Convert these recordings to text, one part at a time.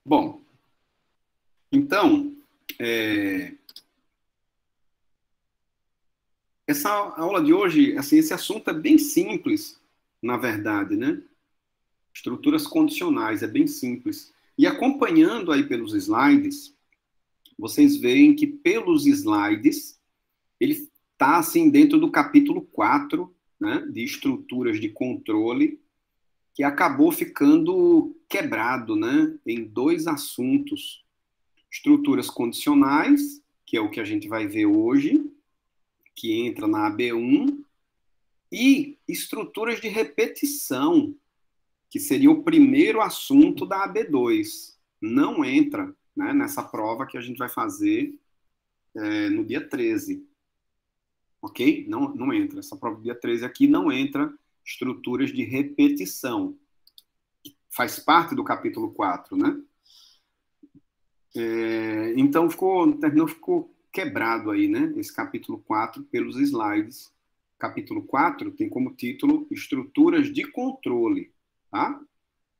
Bom, então, essa aula de hoje, assim, esse assunto é bem simples, na verdade, né? Estruturas condicionais, é bem simples. E acompanhando aí pelos slides, vocês veem que pelos slides, ele está, assim, dentro do capítulo 4, né, de estruturas de controle, que acabou ficando quebrado, né, em dois assuntos. Estruturas condicionais, que é o que a gente vai ver hoje, que entra na AB1, e estruturas de repetição, que seria o primeiro assunto da AB2. Não entra, né, nessa prova que a gente vai fazer no dia 13. Ok? Não entra. Essa prova do dia 13 aqui não entra estruturas de repetição. Faz parte do capítulo 4, né? Então ficou quebrado aí, né? Esse capítulo 4 pelos slides. Capítulo 4 tem como título Estruturas de Controle, tá?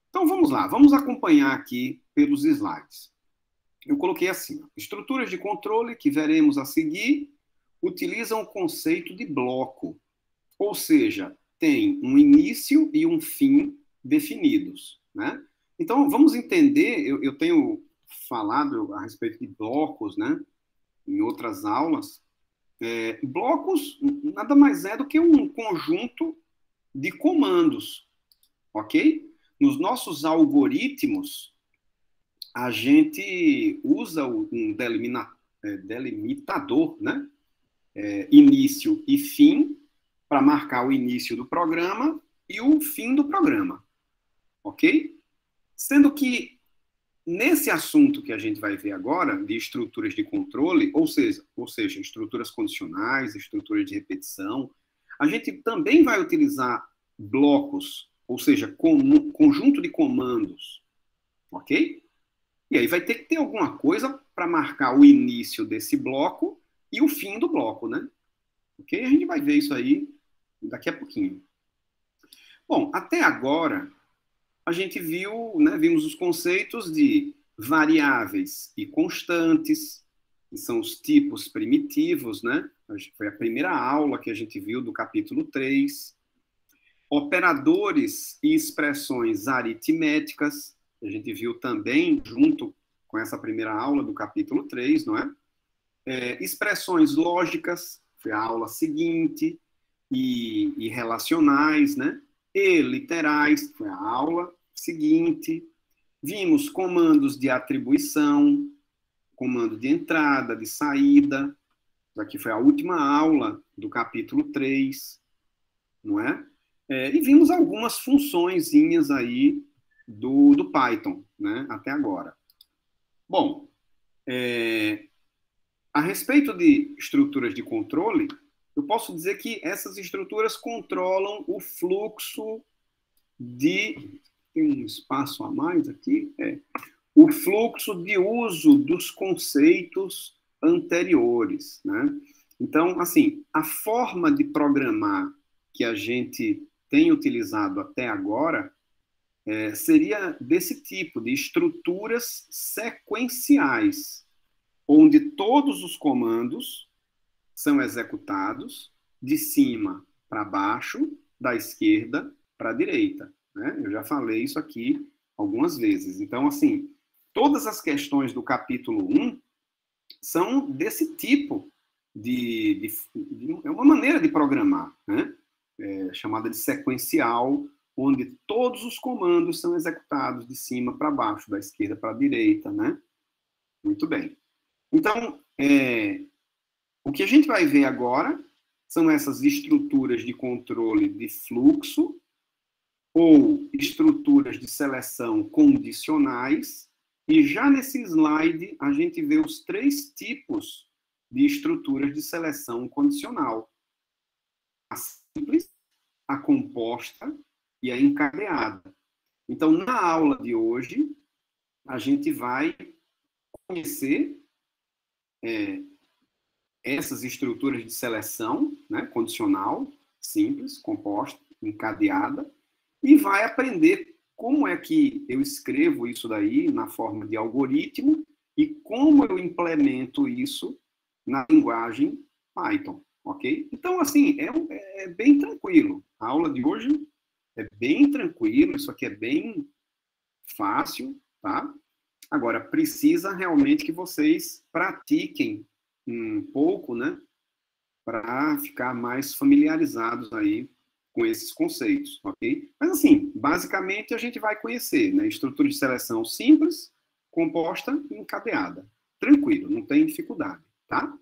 Então vamos lá, vamos acompanhar aqui pelos slides. Eu coloquei assim, estruturas de controle que veremos a seguir utilizam o conceito de bloco, ou seja, tem um início e um fim definidos, né? Então vamos entender, eu tenho falado a respeito de blocos, né, em outras aulas. Blocos nada mais é do que um conjunto de comandos, ok? Nos nossos algoritmos, a gente usa um delimitador, né? Início e fim, para marcar o início do programa e o fim do programa, ok? Sendo que nesse assunto que a gente vai ver agora, de estruturas de controle, ou seja, estruturas condicionais, estruturas de repetição, a gente também vai utilizar blocos, ou seja, conjunto de comandos, ok? E aí vai ter que ter alguma coisa para marcar o início desse bloco e o fim do bloco, né? Ok? A gente vai ver isso aí daqui a pouquinho. Bom, até agora a gente viu, né, vimos os conceitos de variáveis e constantes, que são os tipos primitivos, né? Foi a primeira aula que a gente viu do capítulo 3. Operadores e expressões aritméticas, a gente viu também junto com essa primeira aula do capítulo 3, não é? Expressões lógicas, foi a aula seguinte, e relacionais, né? E literais, foi a aula seguinte. Vimos comandos de atribuição, comando de entrada, de saída. Aqui foi a última aula do capítulo 3, não é? E vimos algumas funçõezinhas aí do Python, né? Até agora. Bom, a respeito de estruturas de controle, eu posso dizer que essas estruturas controlam o fluxo de... Tem um espaço a mais aqui? O fluxo de uso dos conceitos anteriores, né? Então, assim, a forma de programar que a gente tem utilizado até agora seria desse tipo, de estruturas sequenciais, onde todos os comandos são executados de cima para baixo, da esquerda para a direita, né? Eu já falei isso aqui algumas vezes. Então, assim, todas as questões do capítulo 1 são desse tipo é uma maneira de programar, né? Chamada de sequencial, onde todos os comandos são executados de cima para baixo, da esquerda para a direita, né? Muito bem. Então, o que a gente vai ver agora são essas estruturas de controle de fluxo ou estruturas de seleção condicionais, e já nesse slide a gente vê os 3 tipos de estruturas de seleção condicional: a simples, a composta e a encadeada. Então, na aula de hoje, a gente vai conhecer essas estruturas de seleção, né, condicional, simples, composta, encadeada, e vai aprender como é que eu escrevo isso daí na forma de algoritmo e como eu implemento isso na linguagem Python, ok? Então, assim, é bem tranquilo. A aula de hoje é bem tranquilo, isso aqui é bem fácil, tá? Agora, precisa realmente que vocês pratiquem um pouco, né? Para ficar mais familiarizados aí com esses conceitos, ok? Mas, assim, basicamente a gente vai conhecer, né? Estrutura de seleção simples, composta e encadeada. Tranquilo, não tem dificuldade, tá?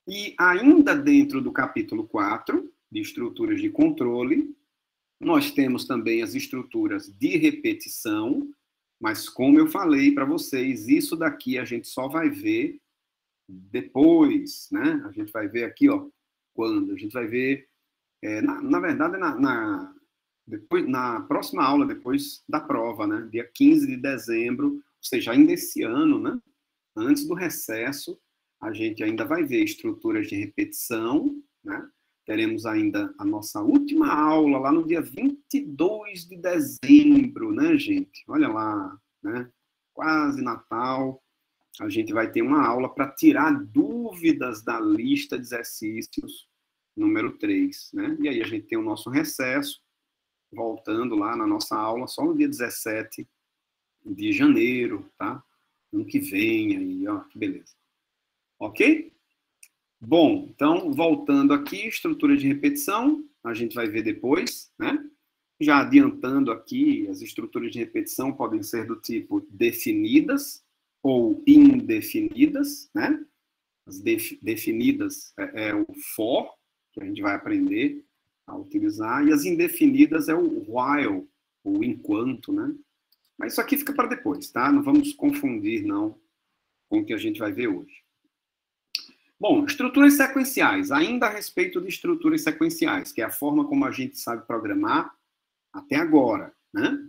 E ainda dentro do capítulo 4, de estruturas de controle, nós temos também as estruturas de repetição, mas como eu falei para vocês, isso daqui a gente só vai ver depois, né? A gente vai ver aqui, ó, quando? A gente vai ver, na verdade, depois, na próxima aula, depois da prova, né? Dia 15 de dezembro, ou seja, ainda esse ano, né? Antes do recesso, a gente ainda vai ver estruturas de repetição, né? Teremos ainda a nossa última aula lá no dia 22 de dezembro, né, gente? Olha lá, né? Quase Natal. A gente vai ter uma aula para tirar dúvidas da lista de exercícios número 3, né? E aí a gente tem o nosso recesso, voltando lá na nossa aula, só no dia 17 de janeiro, tá? Ano que vem, aí, ó, que beleza. Ok? Bom, então, voltando aqui, estrutura de repetição, a gente vai ver depois, né? Já adiantando aqui, as estruturas de repetição podem ser do tipo definidas ou indefinidas, né? As definidas é o for, que a gente vai aprender a utilizar, e as indefinidas é o while, o enquanto, né? Mas isso aqui fica para depois, tá? Não vamos confundir, não, com o que a gente vai ver hoje. Bom, estruturas sequenciais. Ainda a respeito de estruturas sequenciais, que é a forma como a gente sabe programar até agora, né?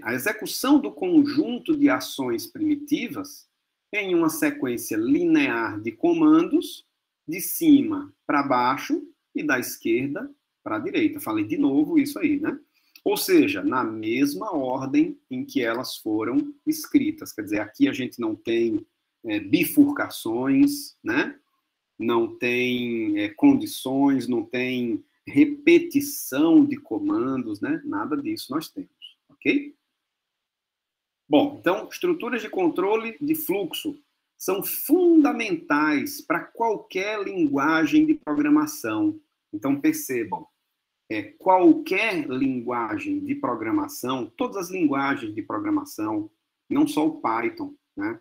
A execução do conjunto de ações primitivas em uma sequência linear de comandos, de cima para baixo e da esquerda para a direita. Falei de novo isso aí, né? Ou seja, na mesma ordem em que elas foram escritas. Quer dizer, aqui a gente não tem bifurcações, né? Não tem condições, não tem repetição de comandos, né? Nada disso nós temos, ok? Bom, então, estruturas de controle de fluxo são fundamentais para qualquer linguagem de programação. Então, percebam, qualquer linguagem de programação, todas as linguagens de programação, não só o Python, né,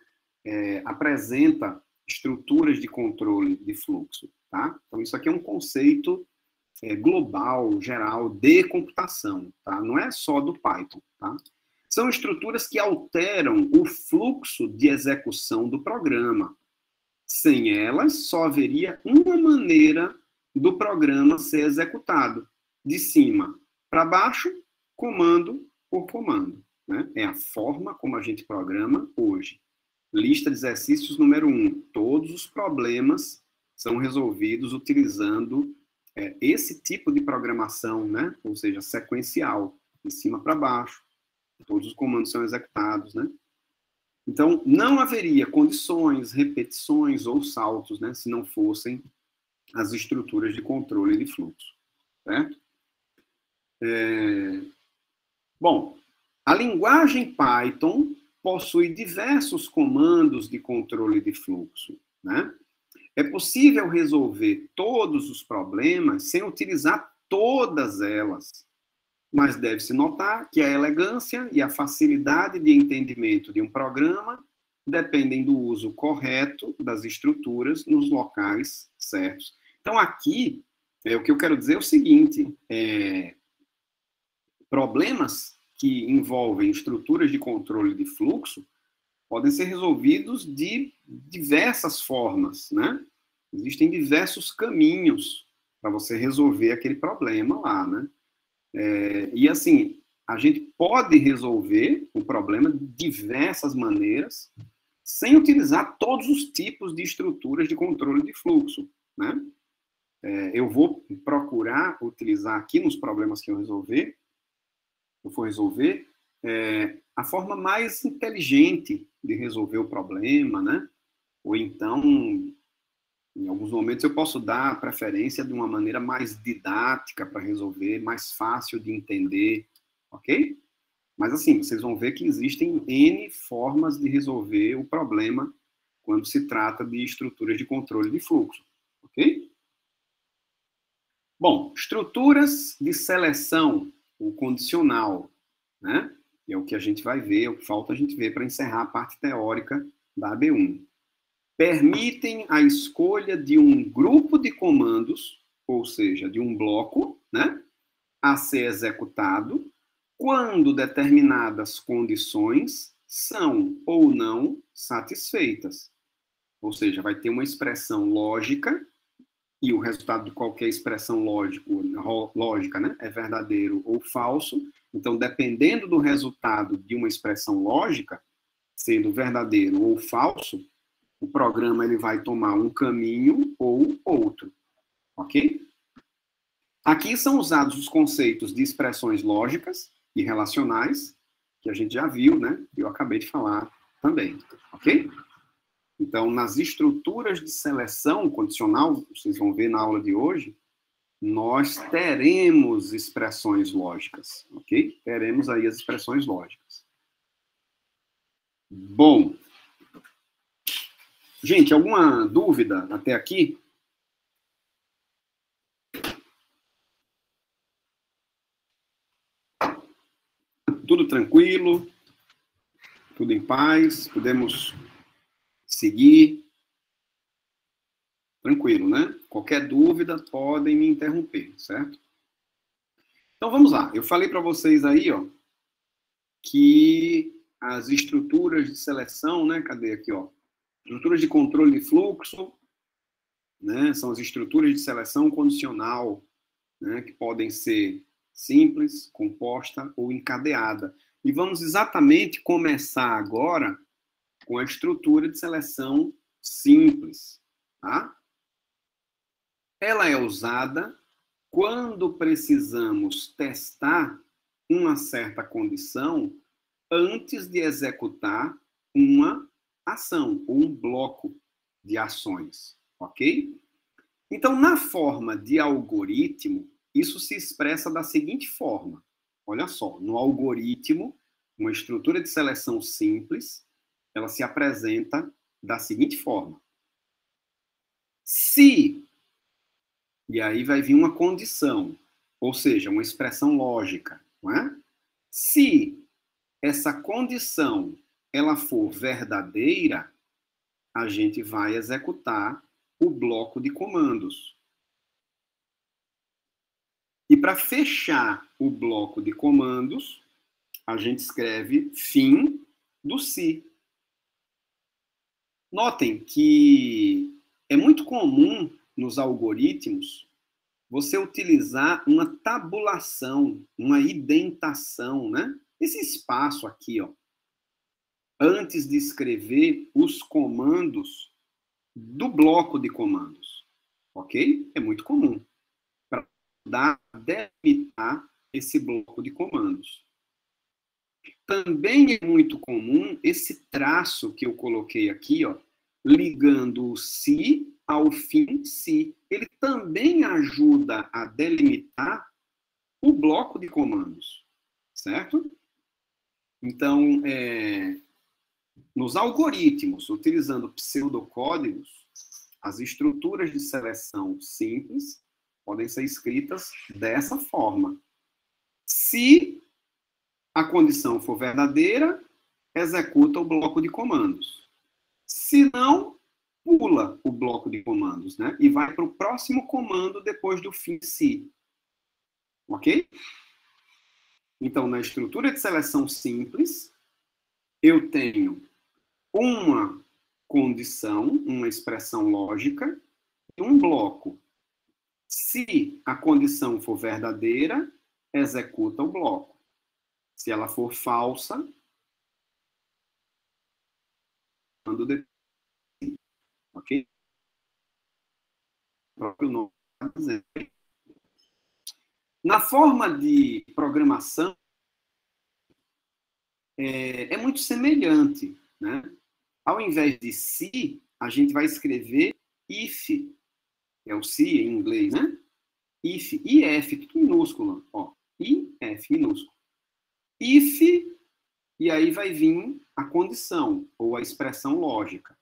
apresenta estruturas de controle de fluxo, tá? Então, isso aqui é um conceito global, geral, de computação, tá? Não é só do Python, tá? São estruturas que alteram o fluxo de execução do programa. Sem elas, só haveria uma maneira do programa ser executado, de cima para baixo, comando por comando, né? É a forma como a gente programa hoje. Lista de exercícios número 1. Todos os problemas são resolvidos utilizando esse tipo de programação, né? Ou seja, sequencial, de cima para baixo. Todos os comandos são executados, né? Então, não haveria condições, repetições ou saltos, né? Se não fossem as estruturas de controle de fluxo, certo? Bom, a linguagem Python possui diversos comandos de controle de fluxo, né? É possível resolver todos os problemas sem utilizar todas elas, mas deve-se notar que a elegância e a facilidade de entendimento de um programa dependem do uso correto das estruturas nos locais certos. Então, aqui, o que eu quero dizer é o seguinte, problemas que envolvem estruturas de controle de fluxo podem ser resolvidos de diversas formas, né? Existem diversos caminhos para você resolver aquele problema lá, né? E assim, a gente pode resolver o problema de diversas maneiras, sem utilizar todos os tipos de estruturas de controle de fluxo, né? Eu vou procurar utilizar aqui nos problemas que eu resolver eu for resolver, a forma mais inteligente de resolver o problema, né? Ou então, em alguns momentos, eu posso dar a preferência de uma maneira mais didática para resolver, mais fácil de entender, ok? Mas, assim, vocês vão ver que existem N formas de resolver o problema quando se trata de estruturas de controle de fluxo, ok? Bom, estruturas de seleção, o condicional, né? É o que a gente vai ver, é o que falta a gente ver para encerrar a parte teórica da AB1. Permitem a escolha de um grupo de comandos, ou seja, de um bloco, né, a ser executado, quando determinadas condições são ou não satisfeitas. Ou seja, vai ter uma expressão lógica, e o resultado de qualquer expressão lógica, né, é verdadeiro ou falso. Então, dependendo do resultado de uma expressão lógica, sendo verdadeiro ou falso, o programa ele vai tomar um caminho ou outro, ok? Aqui são usados os conceitos de expressões lógicas e relacionais, que a gente já viu, né? Eu acabei de falar também, ok? Então, nas estruturas de seleção condicional, vocês vão ver na aula de hoje, nós teremos expressões lógicas, ok? Teremos aí as expressões lógicas. Bom, gente, alguma dúvida até aqui? Tudo tranquilo? Tudo em paz? Podemos seguir? Tranquilo, né? Qualquer dúvida, podem me interromper, certo? Então, vamos lá. Eu falei para vocês aí, ó, que as estruturas de seleção, né? Cadê aqui, ó? Estruturas de controle de fluxo, né? São as estruturas de seleção condicional, né? Que podem ser simples, composta ou encadeada. E vamos exatamente começar agora com a estrutura de seleção simples, tá? Ela é usada quando precisamos testar uma certa condição antes de executar uma ação, ou um bloco de ações, ok? Então, na forma de algoritmo, isso se expressa da seguinte forma. Olha só, no algoritmo, uma estrutura de seleção simples, ela se apresenta da seguinte forma. Se, e aí vai vir uma condição, ou seja, uma expressão lógica, não é? Se essa condição ela for verdadeira, a gente vai executar o bloco de comandos. E para fechar o bloco de comandos, a gente escreve fim do se. Notem que é muito comum nos algoritmos você utilizar uma tabulação, uma indentação, né? Esse espaço aqui, ó, antes de escrever os comandos do bloco de comandos, ok? É muito comum para delimitar esse bloco de comandos. Também é muito comum esse traço que eu coloquei aqui, ó, ligando o se ao fim se. Ele também ajuda a delimitar o bloco de comandos, certo? Então, nos algoritmos, utilizando pseudocódigos, as estruturas de seleção simples podem ser escritas dessa forma. Se a condição for verdadeira, executa o bloco de comandos. Se não, pula o bloco de comandos, né? E vai para o próximo comando depois do fim se. Ok? Então, na estrutura de seleção simples, eu tenho uma condição, uma expressão lógica e um bloco. Se a condição for verdadeira, executa o bloco. Se ela for falsa, manda depois. Ok? O próprio nome está dizendo. Na forma de programação, é muito semelhante, né? Ao invés de se, a gente vai escrever if, é o se em inglês, né? If, IF, tudo minúsculo, ó. IF, minúsculo. If, e aí vai vir a condição, ou a expressão lógica.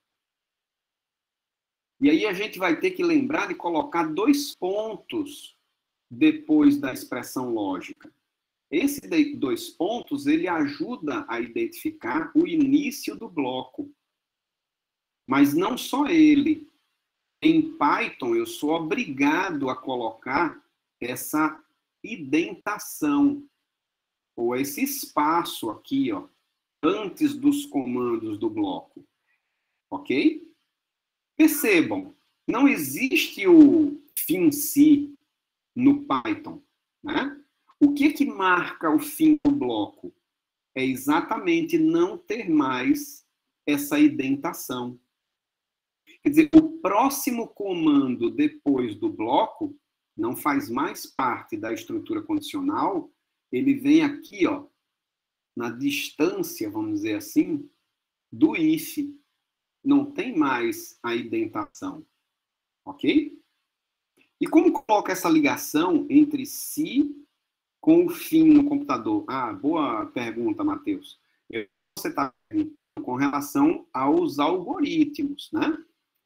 E aí a gente vai ter que lembrar de colocar 2 pontos depois da expressão lógica. Esse 2 pontos, ele ajuda a identificar o início do bloco. Mas não só ele. Em Python, eu sou obrigado a colocar essa indentação, ou esse espaço aqui, ó, antes dos comandos do bloco. Ok? Percebam, não existe o fim-se no Python, né? O que marca o fim do bloco? É exatamente não ter mais essa indentação. Quer dizer, o próximo comando depois do bloco não faz mais parte da estrutura condicional, ele vem aqui, ó, na distância, vamos dizer assim, do if. Não tem mais a indentação. Ok? E como coloca essa ligação entre si com o fim no computador? Ah, boa pergunta, Matheus. Você está com relação aos algoritmos, né?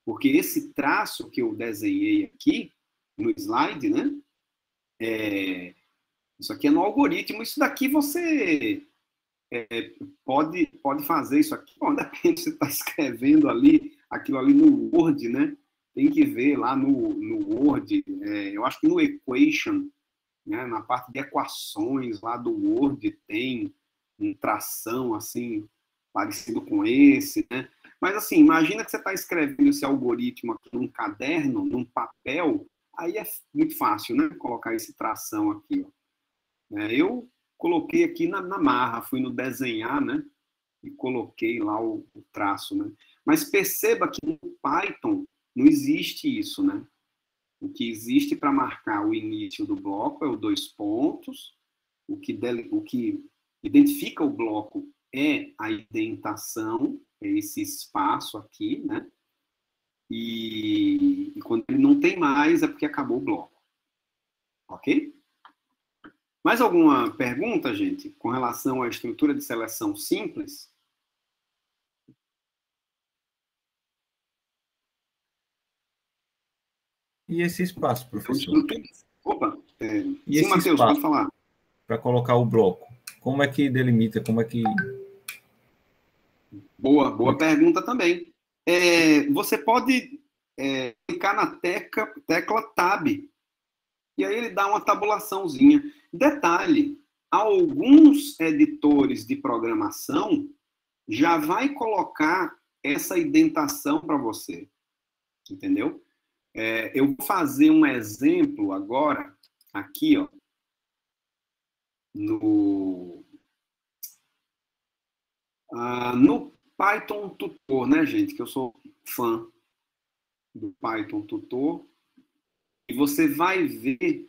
Porque esse traço que eu desenhei aqui no slide, né? Isso aqui é no algoritmo. Isso daqui você pode fazer isso aqui. Bom, depende, você está escrevendo ali, aquilo ali no Word, né? Tem que ver lá no Word. Eu acho que no Equation, né? Na parte de equações lá do Word tem um tração assim parecido com esse, né? Mas assim, imagina que você está escrevendo esse algoritmo aqui num caderno, num papel, aí é muito fácil, né? Colocar esse tração aqui, ó. Eu coloquei aqui na marra, fui no desenhar, né? E coloquei lá o traço, né? Mas perceba que no Python não existe isso, né? O que existe para marcar o início do bloco é o 2 pontos. O que identifica o bloco é a indentação, é esse espaço aqui, né? E quando ele não tem mais, é porque acabou o bloco. Ok? Mais alguma pergunta, gente, com relação à estrutura de seleção simples? E esse espaço, professor? Opa, e sim, esse Matheus, pode falar. Para colocar o bloco, como é que delimita, como é que... Boa pergunta também. Você pode clicar na tecla Tab, e aí ele dá uma tabulaçãozinha. Detalhe, alguns editores de programação já vai colocar essa indentação para você, entendeu? Eu vou fazer um exemplo agora, aqui, ó, no Python Tutor, né, gente? Que eu sou fã do Python Tutor. E você vai ver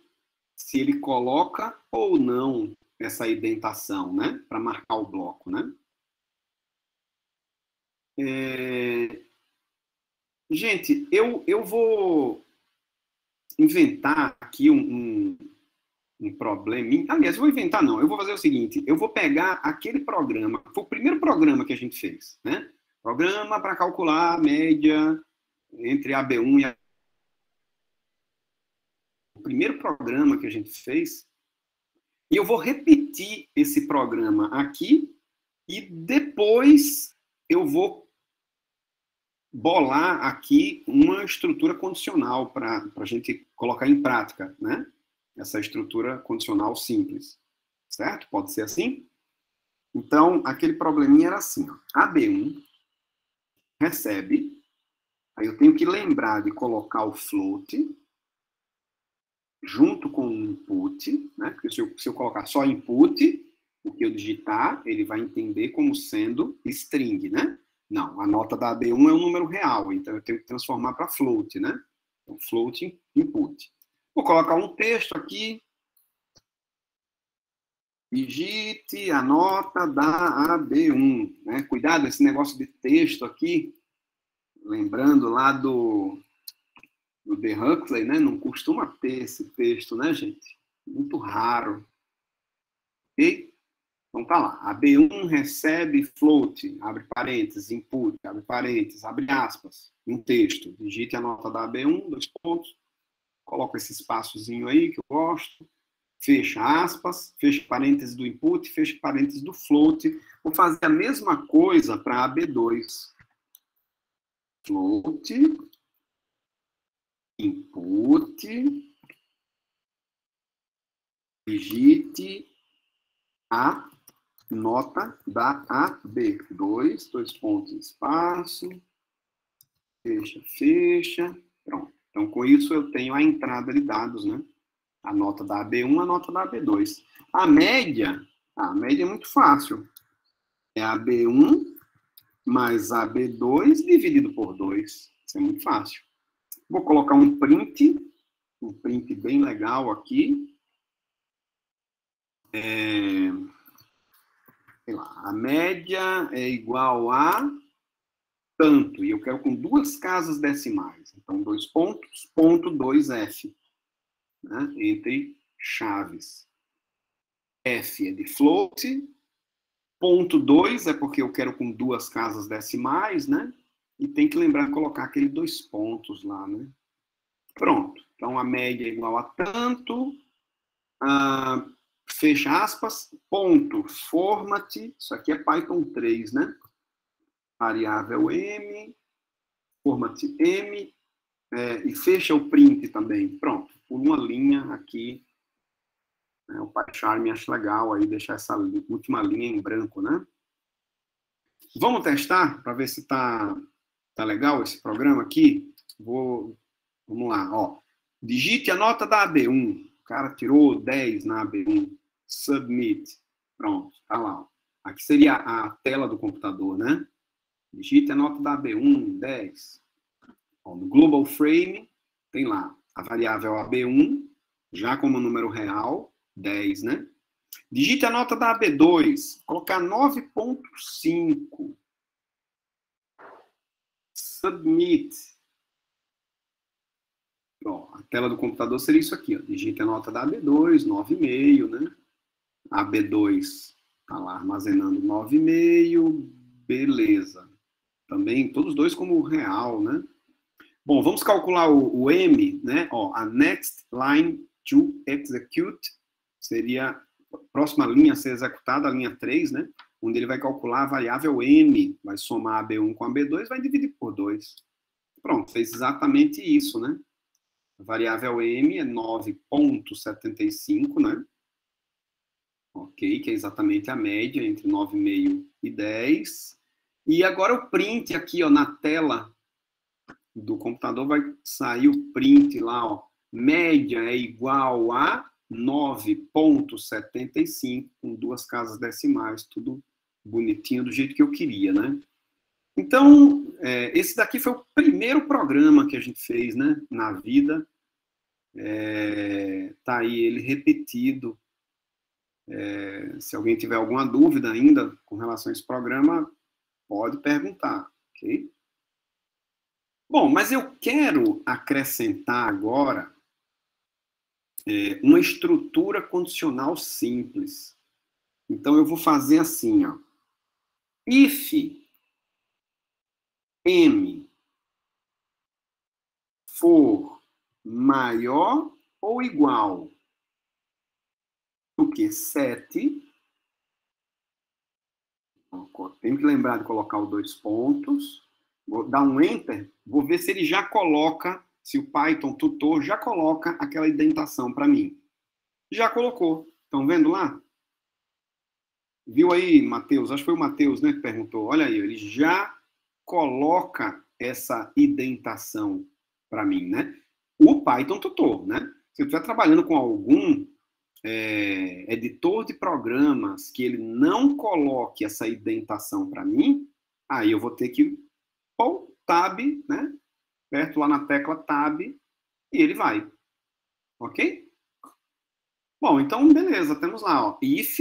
se ele coloca ou não essa indentação, né? Para marcar o bloco, né? Gente, eu vou inventar aqui um probleminha. Aliás, eu vou inventar, não. Eu vou fazer o seguinte: eu vou pegar aquele programa, foi o primeiro programa que a gente fez, né? Programa para calcular a média entre AB1 e A. O primeiro programa que a gente fez, e eu vou repetir esse programa aqui, e depois eu vou bolar aqui uma estrutura condicional para a gente colocar em prática, né? Essa estrutura condicional simples, certo? Pode ser assim? Então, aquele probleminha era assim, ó. AB1 recebe, aí eu tenho que lembrar de colocar o float junto com o input, né? Porque se eu colocar só input, o que eu digitar, ele vai entender como sendo string, né? Não, a nota da AB1 é um número real, então eu tenho que transformar para float, né? Então, float input. Vou colocar um texto aqui. Digite a nota da AB1. Né? Cuidado, esse negócio de texto aqui, lembrando lá do The Huxley, né? Não costuma ter esse texto, né, gente? Muito raro. Ok? Então tá lá. AB1 recebe float, abre parênteses, input, abre parênteses, abre aspas, um texto. Digite a nota da AB1, 2 pontos. Coloca esse espaçozinho aí que eu gosto. Fecha aspas, fecha parênteses do input, fecha parênteses do float. Vou fazer a mesma coisa para AB2. Float, input, digite a nota da AB2, 2 pontos, espaço, fecha, fecha. Pronto. Então, com isso, eu tenho a entrada de dados, né? A nota da AB1, a nota da AB2. A média é muito fácil. É a AB1 mais a AB2 dividido por 2. Isso é muito fácil. Vou colocar um print bem legal aqui. Sei lá, a média é igual a tanto, e eu quero com 2 casas decimais. Então, 2 pontos, ponto 2F, né, entre chaves. F é de float, ponto 2 é porque eu quero com 2 casas decimais, né? E tem que lembrar de colocar aquele 2 pontos lá, né? Pronto. Então, a média é igual a tanto, fecha aspas, ponto, format, isso aqui é Python 3, né? Variável M, format M, e fecha o print também. Pronto, por uma linha aqui, o PyCharm acha legal aí deixar essa última linha em branco, né? Vamos testar para ver se tá legal esse programa aqui? Vamos lá, ó. Digite a nota da AB1. O cara tirou 10 na AB1. Submit. Pronto, tá lá. Ó. Aqui seria a tela do computador, né? Digite a nota da AB1, 10. Ó, no Global Frame, tem lá a variável AB1, já como número real, 10, né? Digite a nota da AB2, colocar 9.5. Submit. Ó, a tela do computador seria isso aqui, ó. Digite a nota da AB2, 9,5, né? A AB2 tá lá armazenando 9,5, beleza. Também, todos dois como real, né? Bom, vamos calcular o M, né? Ó, a next line to execute seria a próxima linha a ser executada, a linha 3, né? Onde ele vai calcular a variável M, vai somar a B1 com a B2, vai dividir por 2. Pronto, fez exatamente isso, né? A variável M é 9,75, né? Ok, que é exatamente a média entre 9,5 e 10. E agora o print aqui, ó, na tela do computador vai sair o print lá, ó. Média é igual a 9,75, com 2 casas decimais, tudo bonitinho do jeito que eu queria, né? Então, esse daqui foi o primeiro programa que a gente fez, né, na vida. Tá aí ele repetido. Se alguém tiver alguma dúvida ainda com relação a esse programa, pode perguntar, ok? Bom, mas eu quero acrescentar agora uma estrutura condicional simples. Então, eu vou fazer assim, ó. If M for maior ou igual do que 7, tenho que lembrar de colocar os 2 pontos, vou dar um Enter, vou ver se ele já coloca, se o Python tutor já coloca aquela indentação para mim. Já colocou. Estão vendo lá? Viu aí, Matheus? Acho que foi o Matheus, né, que perguntou. Olha aí, ele já coloca essa indentação para mim, né? O Python tutor, né? Se eu estiver trabalhando com algum editor de programas que ele não coloque essa indentação para mim, aí eu vou ter que pôr Tab, né? Aperto lá na tecla Tab e ele vai. Ok? Bom, então, beleza, temos lá, ó, if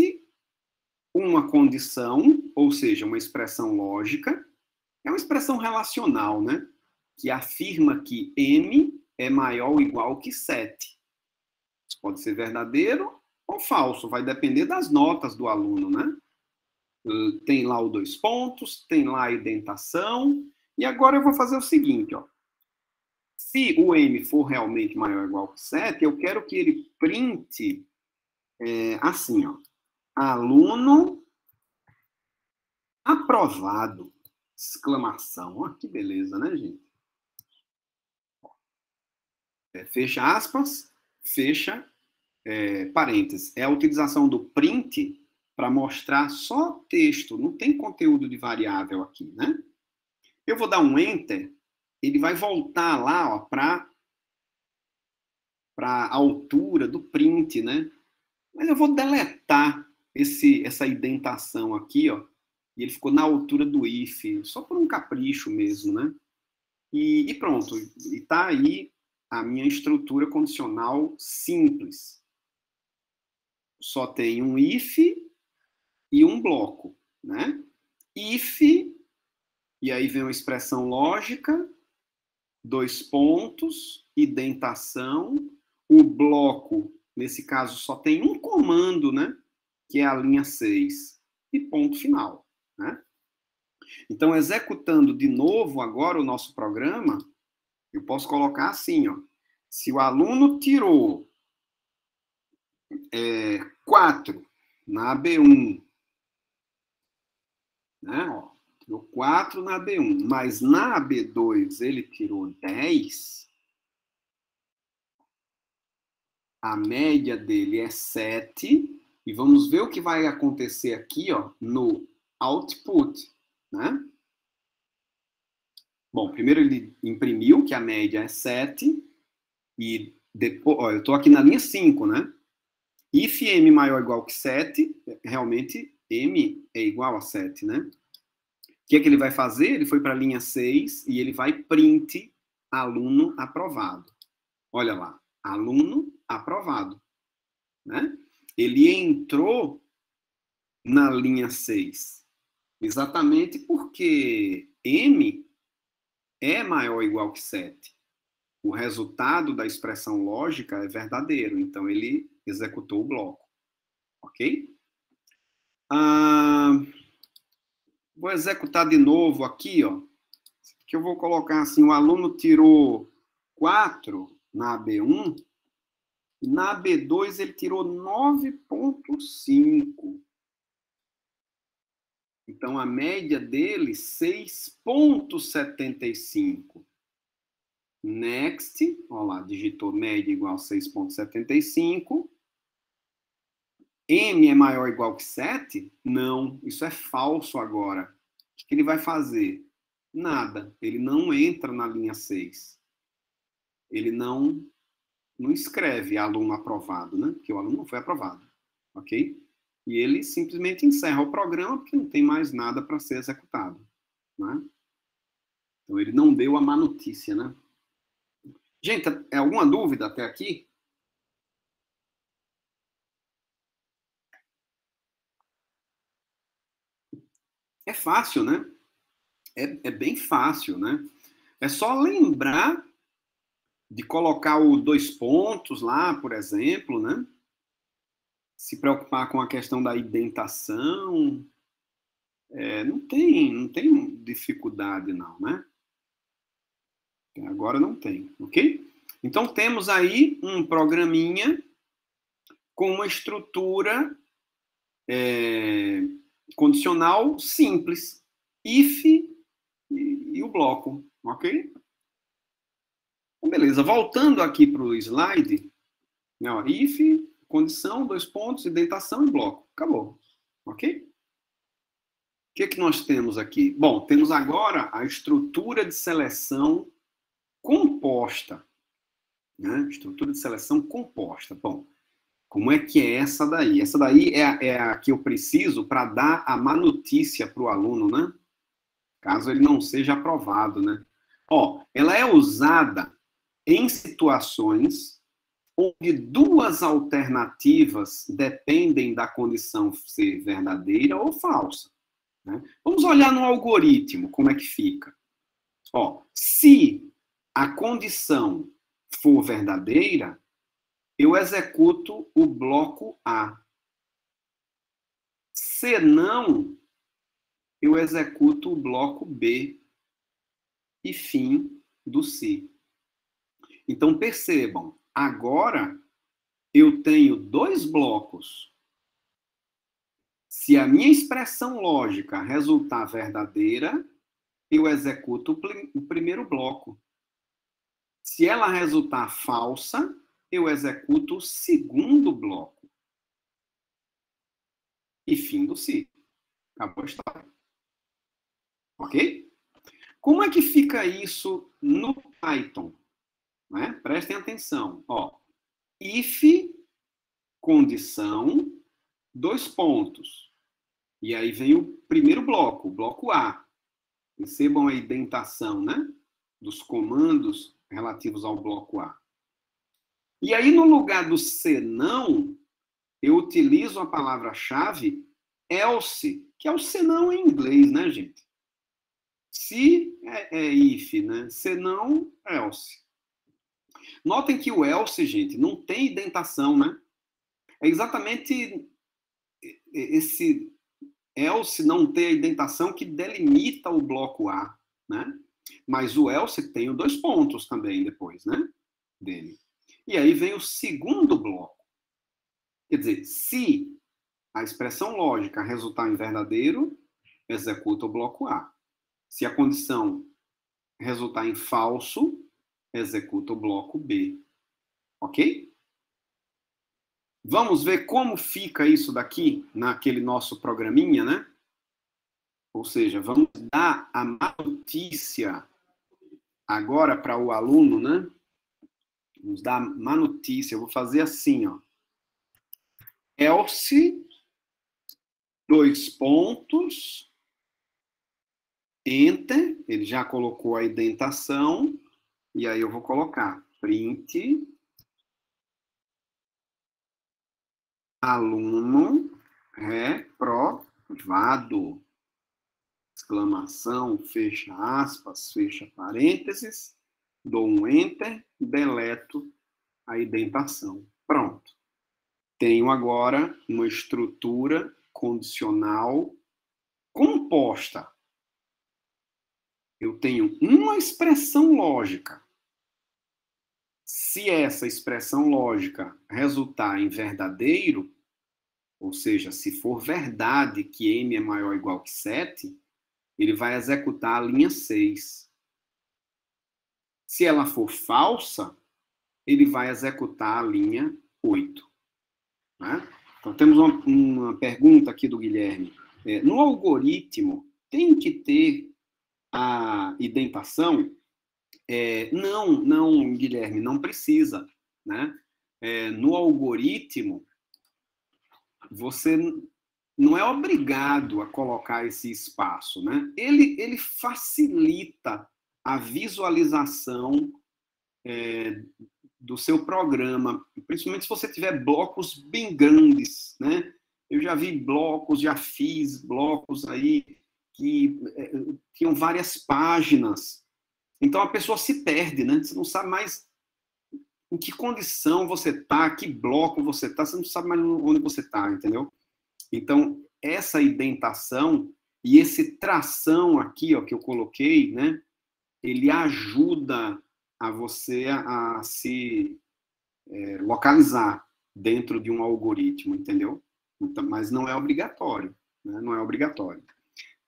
uma condição, ou seja, uma expressão lógica, é uma expressão relacional, né? Que afirma que M é maior ou igual que 7. Isso pode ser verdadeiro ou falso, vai depender das notas do aluno, né? Tem lá o 2 pontos, tem lá a indentação, e agora eu vou fazer o seguinte, ó. Se o M for realmente maior ou igual que 7, eu quero que ele printe assim, ó. Aluno aprovado. Exclamação. Ó, que beleza, né, gente? Fecha aspas, fecha parênteses. É a utilização do print para mostrar só texto, não tem conteúdo de variável aqui, né? Eu vou dar um enter, ele vai voltar lá, ó, para a altura do print, né? Mas eu vou deletar essa indentação aqui, ó, e ele ficou na altura do if, só por um capricho mesmo, né? E pronto, e tá aí a minha estrutura condicional simples. Só tem um if e um bloco, né? If, e aí vem uma expressão lógica, 2 pontos, indentação, o bloco, nesse caso, só tem um comando, né? Que é a linha 6, e ponto final, né? Então, executando de novo agora o nosso programa, eu posso colocar assim, ó. Se o aluno tirou 4 na AB1, né? Ó, tirou 4 na AB1, mas na AB2 ele tirou 10, a média dele é 7, e vamos ver o que vai acontecer aqui, ó, no output, né? Bom, primeiro ele imprimiu que a média é 7, e depois, ó, eu estou aqui na linha 5, né? If M maior ou igual que 7, realmente M é igual a 7, né? O que é que ele vai fazer? Ele foi para a linha 6 e ele vai print aluno aprovado. Olha lá, aluno aprovado, né? Ele entrou na linha 6, exatamente porque M é maior ou igual que 7. O resultado da expressão lógica é verdadeiro, então ele executou o bloco, ok? Vou executar de novo aqui, ó, que eu vou colocar assim, o aluno tirou 4 na AB1, e na AB2 ele tirou 9,5. Então, a média dele, 6,75. Next, olha lá, digitou média igual a 6,75. M é maior ou igual que 7? Não, isso é falso agora. O que ele vai fazer? Nada, ele não entra na linha 6. Ele não escreve aluno aprovado, né? Porque o aluno não foi aprovado, ok? E ele simplesmente encerra o programa porque não tem mais nada para ser executado, né? Então, ele não deu a má notícia, né? Gente, alguma dúvida até aqui? É fácil, né? É bem fácil, né? É só lembrar de colocar os 2 pontos lá, por exemplo, né? Se preocupar com a questão da indentação. Não tem dificuldade, não, né? Agora não tem, ok? Então, temos aí um programinha com uma estrutura condicional simples. If e o bloco, ok? Então, beleza. Voltando aqui para o slide, né, ó, if, condição, 2 pontos, indentação e bloco. Acabou, ok? O que nós temos aqui? Bom, temos agora a estrutura de seleção composta. Né? Estrutura de seleção composta. Bom, como é que é essa daí? Essa daí é a que eu preciso para dar a má notícia para o aluno, né? Caso ele não seja aprovado, né? Ó, ela é usada em situações onde duas alternativas dependem da condição ser verdadeira ou falsa. Né? Vamos olhar no algoritmo, como é que fica. Ó, se a condição for verdadeira, eu executo o bloco A. Se não, eu executo o bloco B. E fim do se. Então, percebam, agora eu tenho dois blocos. Se a minha expressão lógica resultar verdadeira, eu executo o primeiro bloco. Se ela resultar falsa, eu executo o segundo bloco. E fim do se. Acabou a história. Ok? Como é que fica isso no Python? Né? Prestem atenção. Ó, if, condição, 2 pontos. E aí vem o primeiro bloco, o bloco A. Percebam a indentação, né? Dos comandos relativos ao bloco A. E aí, no lugar do senão, eu utilizo a palavra-chave else, que é o senão em inglês, né, gente? Se é if, né? Senão, else. Notem que o else, gente, não tem indentação, né? É exatamente esse else não ter a indentação que delimita o bloco A, né? Mas o else tem os 2 pontos também depois, né? Dele. E aí vem o segundo bloco. Quer dizer, se a expressão lógica resultar em verdadeiro, executa o bloco A. Se a condição resultar em falso, executa o bloco B. Ok? Vamos ver como fica isso daqui naquele nosso programinha, né? Ou seja, vamos dar a má notícia agora para o aluno, né? Vamos dar a má notícia. Eu vou fazer assim, ó. Else, 2 pontos, Enter, ele já colocou a indentação, e aí eu vou colocar print aluno reprovado, exclamação, fecha aspas, fecha parênteses, dou um Enter, deleto a indentação. Pronto. Tenho agora uma estrutura condicional composta. Eu tenho uma expressão lógica. Se essa expressão lógica resultar em verdadeiro, ou seja, se for verdade que m é maior ou igual que 7, ele vai executar a linha 6. Se ela for falsa, ele vai executar a linha 8. Né? Então, temos uma pergunta aqui do Guilherme. No algoritmo, tem que ter a indentação? Não, Guilherme, não precisa. Né? No algoritmo, você não é obrigado a colocar esse espaço. Né? Ele facilita a visualização do seu programa, principalmente se você tiver blocos bem grandes, né? Eu já vi blocos, já fiz blocos aí que tinham várias páginas. Então a pessoa se perde, né? Você não sabe mais em que condição você está, que bloco você está, você não sabe mais onde você está, entendeu? Então essa indentação e esse tração aqui, ó, que eu coloquei, né? Ele ajuda a você a se localizar dentro de um algoritmo, entendeu? Então, mas não é obrigatório, né? Não é obrigatório.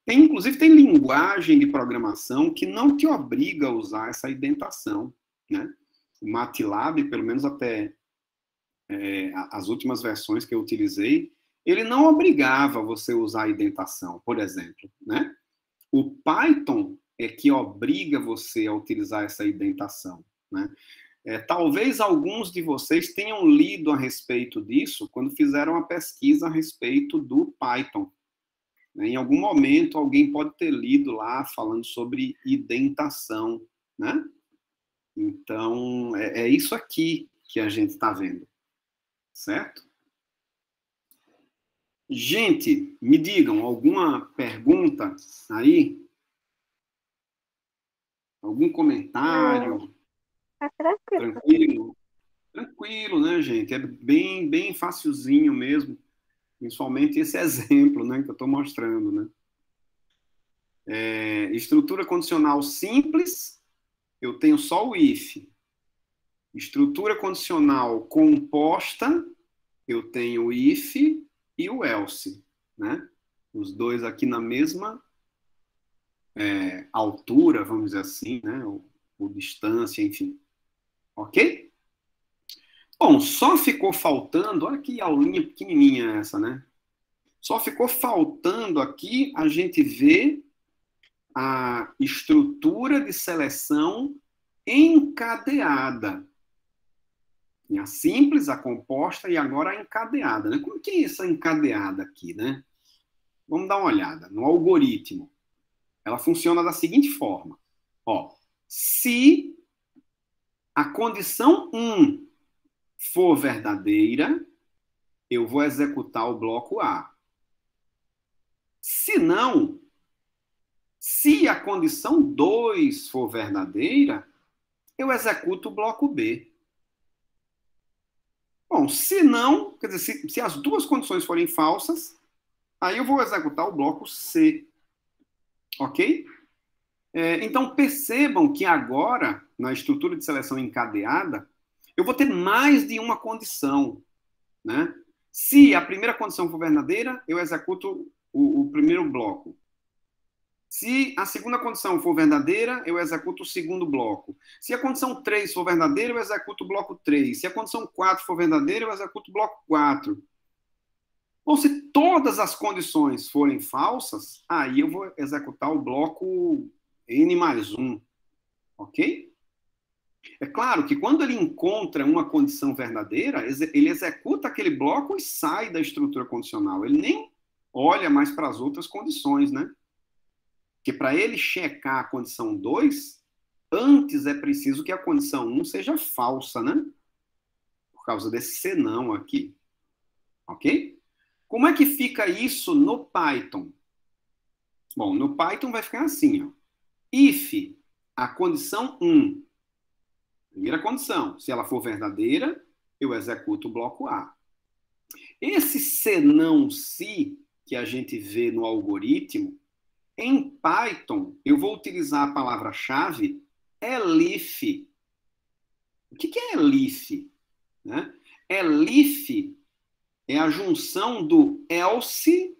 Inclusive, tem linguagem de programação que não te obriga a usar essa indentação, né? O MATLAB, pelo menos até as últimas versões que eu utilizei, ele não obrigava você a usar a indentação, por exemplo, né? O Python é que obriga você a utilizar essa indentação, né? Talvez alguns de vocês tenham lido a respeito disso quando fizeram a pesquisa a respeito do Python. Em algum momento, alguém pode ter lido lá falando sobre indentação, né? Então, é isso aqui que a gente está vendo, certo? Gente, me digam, alguma pergunta aí? Algum comentário? Tá tranquilo. Tranquilo? Tranquilo, né, gente? É bem, bem facilzinho mesmo, principalmente esse exemplo, né, que eu estou mostrando, né? Estrutura condicional simples, eu tenho só o if. Estrutura condicional composta, eu tenho o if e o else, né? Os dois aqui na mesma altura, vamos dizer assim, né? Ou distância, enfim. Ok? Bom, só ficou faltando, olha que aulinha pequenininha essa, né? Só ficou faltando aqui a gente ver a estrutura de seleção encadeada. Tem a simples, a composta e agora a encadeada, né? Como que é essa encadeada aqui, né? Vamos dar uma olhada no algoritmo. Ela funciona da seguinte forma. Ó, se a condição 1 for verdadeira, eu vou executar o bloco A. Se não, se a condição 2 for verdadeira, eu executo o bloco B. Bom, se não, quer dizer, se as duas condições forem falsas, aí eu vou executar o bloco C. Ok? Então, percebam que agora, na estrutura de seleção encadeada, eu vou ter mais de uma condição, né? Se a primeira condição for verdadeira, eu executo o primeiro bloco. Se a segunda condição for verdadeira, eu executo o segundo bloco. Se a condição 3 for verdadeira, eu executo o bloco 3. Se a condição 4 for verdadeira, eu executo o bloco 4. Ou se todas as condições forem falsas, aí eu vou executar o bloco N mais 1. Ok? É claro que quando ele encontra uma condição verdadeira, ele executa aquele bloco e sai da estrutura condicional. Ele nem olha mais para as outras condições, né? Porque para ele checar a condição 2, antes é preciso que a condição 1 seja falsa, né? Por causa desse senão aqui. Ok? Como é que fica isso no Python? Bom, no Python vai ficar assim, ó. If a condição 1, primeira condição, se ela for verdadeira, eu executo o bloco A. Esse senão se que a gente vê no algoritmo, em Python, eu vou utilizar a palavra-chave elif. O que é elif? Né? Elif é a junção do else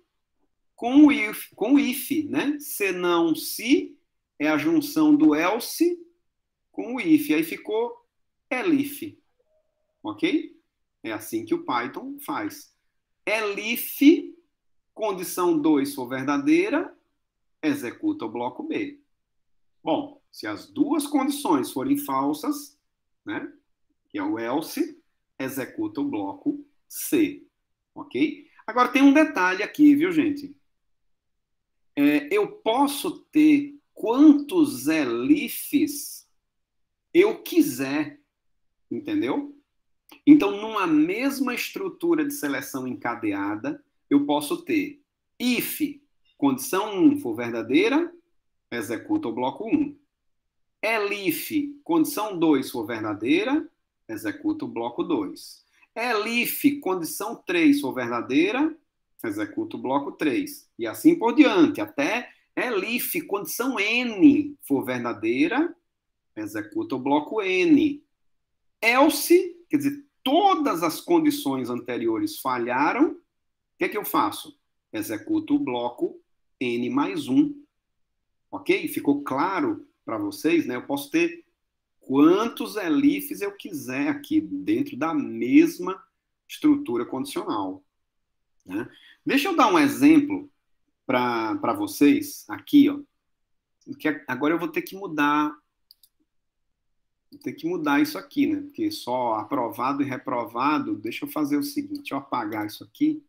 com o if, né? Senão se é a junção do else com o if. Aí ficou elif. Ok? É assim que o Python faz. Elif, condição 2 for verdadeira, executa o bloco B. Bom, se as duas condições forem falsas, né, que é o else, executa o bloco C. Ok? Agora tem um detalhe aqui, viu, gente? Eu posso ter quantos elifs eu quiser, entendeu? Então, numa mesma estrutura de seleção encadeada, eu posso ter if, condição 1 for verdadeira, executa o bloco 1. Elif, condição 2 for verdadeira, executa o bloco 2. Elif, condição 3 for verdadeira, executa o bloco 3. E assim por diante, até elif, condição N for verdadeira, executa o bloco N. Else, quer dizer, todas as condições anteriores falharam, o que é que eu faço? Executo o bloco N mais 1. Ok? Ficou claro para vocês, né? Eu posso ter quantos elifs eu quiser aqui, dentro da mesma estrutura condicional. Né? Deixa eu dar um exemplo para vocês aqui, ó. Que agora eu vou ter que mudar. Vou ter que mudar isso aqui, né? Porque só aprovado e reprovado. Deixa eu fazer o seguinte, deixa eu apagar isso aqui.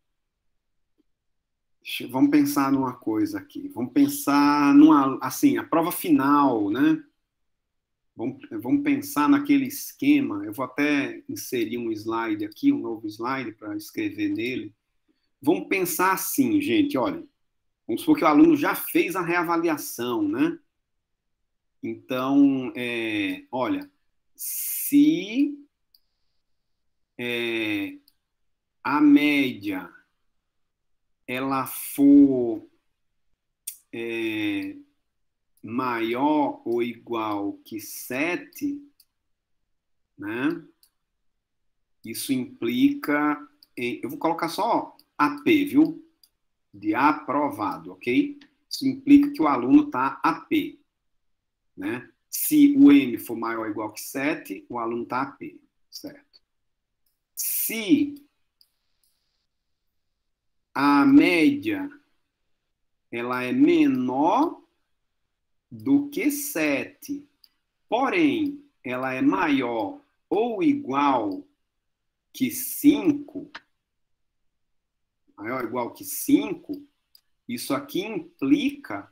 Vamos pensar numa coisa aqui. Vamos pensar numa, assim, a prova final, né? Vamos pensar naquele esquema. Eu vou até inserir um slide aqui, um novo slide para escrever nele. Vamos pensar assim, gente, olha. Vamos supor que o aluno já fez a reavaliação, né? Então, olha, se a média ela for maior ou igual que 7, né? Isso implica eu vou colocar só AP, viu? De aprovado, ok? Isso implica que o aluno está AP, né? Se o M for maior ou igual que 7, o aluno está AP, certo? Se a média ela é menor do que 7, porém, ela é maior ou igual que 5, maior ou igual que 5, isso aqui implica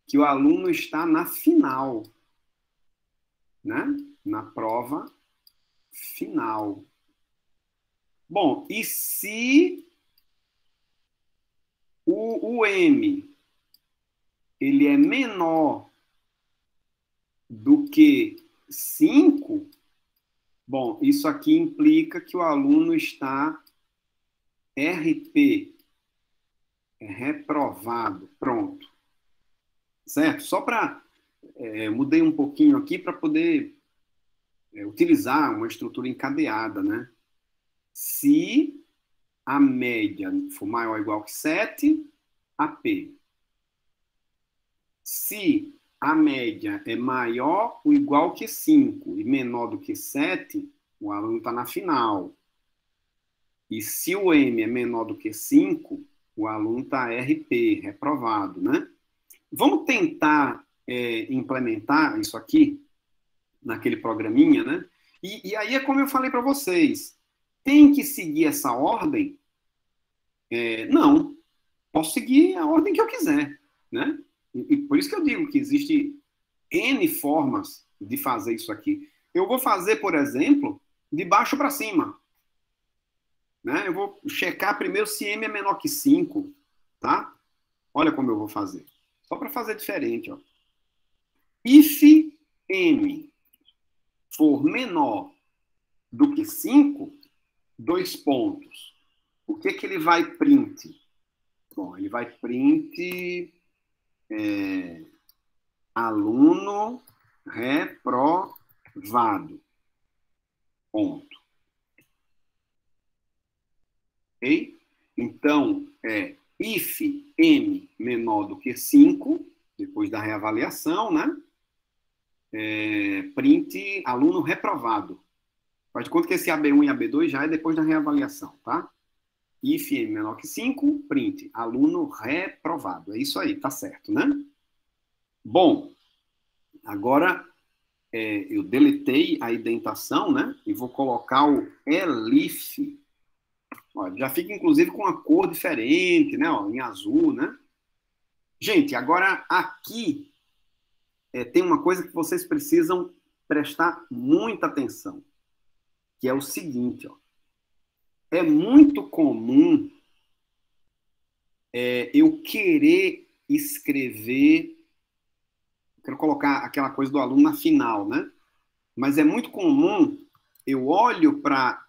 que o aluno está na final, né? Na prova final. Bom, e se o M ele é menor do que 5, bom, isso aqui implica que o aluno está RP, reprovado, pronto. Certo? Só para... mudei um pouquinho aqui para poder utilizar uma estrutura encadeada, né? Se a média for maior ou igual que 7, AP. Se a média é maior ou igual que 5 e menor do que 7, o aluno está na final. E se o M é menor do que 5, o aluno está RP, reprovado, né? Vamos tentar implementar isso aqui naquele programinha, né? E aí é como eu falei para vocês, tem que seguir essa ordem? Não, posso seguir a ordem que eu quiser, né? E por isso que eu digo que existe N formas de fazer isso aqui. Eu vou fazer, por exemplo, de baixo para cima, né? Eu vou checar primeiro se M é menor que 5, tá? Olha como eu vou fazer. Só para fazer diferente, ó. If M for menor do que 5, 2 pontos. O que ele vai print? Bom, ele vai print aluno reprovado. Ponto. Ok? Então, if M menor do que 5, depois da reavaliação, né? Print aluno reprovado. Faz de conta que esse AB1 e AB2 já é depois da reavaliação, tá? If M menor que 5, print aluno reprovado. É isso aí, tá certo, né? Bom, agora eu deletei a indentação, né? E vou colocar o elif. Ó, já fica, inclusive, com uma cor diferente, né? Ó, em azul, né? Gente, agora aqui tem uma coisa que vocês precisam prestar muita atenção, que é o seguinte, ó. É muito comum eu querer escrever, quero colocar aquela coisa do aluno na final, né? Mas é muito comum, eu olho para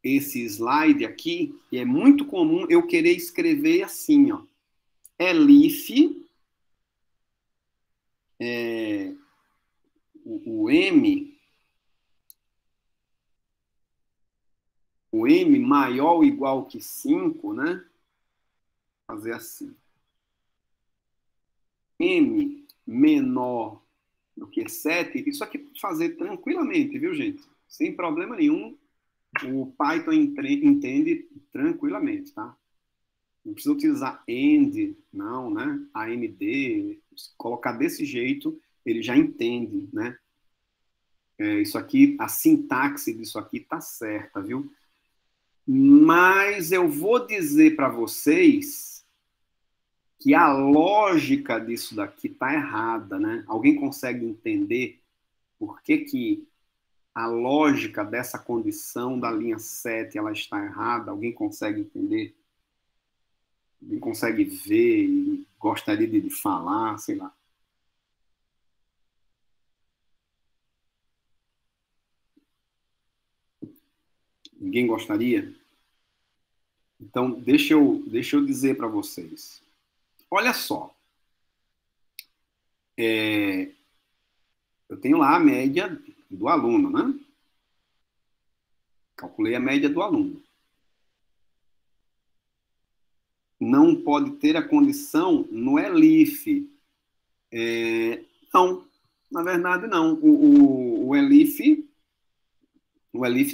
esse slide aqui, e é muito comum eu querer escrever assim, ó. Elif, o M maior ou igual que 5, né? Fazer assim. M menor do que 7, isso aqui pode fazer tranquilamente, viu, gente? Sem problema nenhum. O Python entende tranquilamente, tá? Não precisa utilizar AND, não, né? AND, se colocar desse jeito, ele já entende, né? Isso aqui, a sintaxe disso aqui tá certa, viu? Mas eu vou dizer para vocês que a lógica disso daqui tá errada, né? Alguém consegue entender por que que a lógica dessa condição da linha 7 ela está errada? Alguém consegue entender? Alguém consegue ver e gostaria de falar, sei lá. Ninguém gostaria? Então, deixa eu dizer para vocês. Olha só. Eu tenho lá a média do aluno, né? Calculei a média do aluno. Não pode ter a condição no ELIF. Não, na verdade não. O ELIF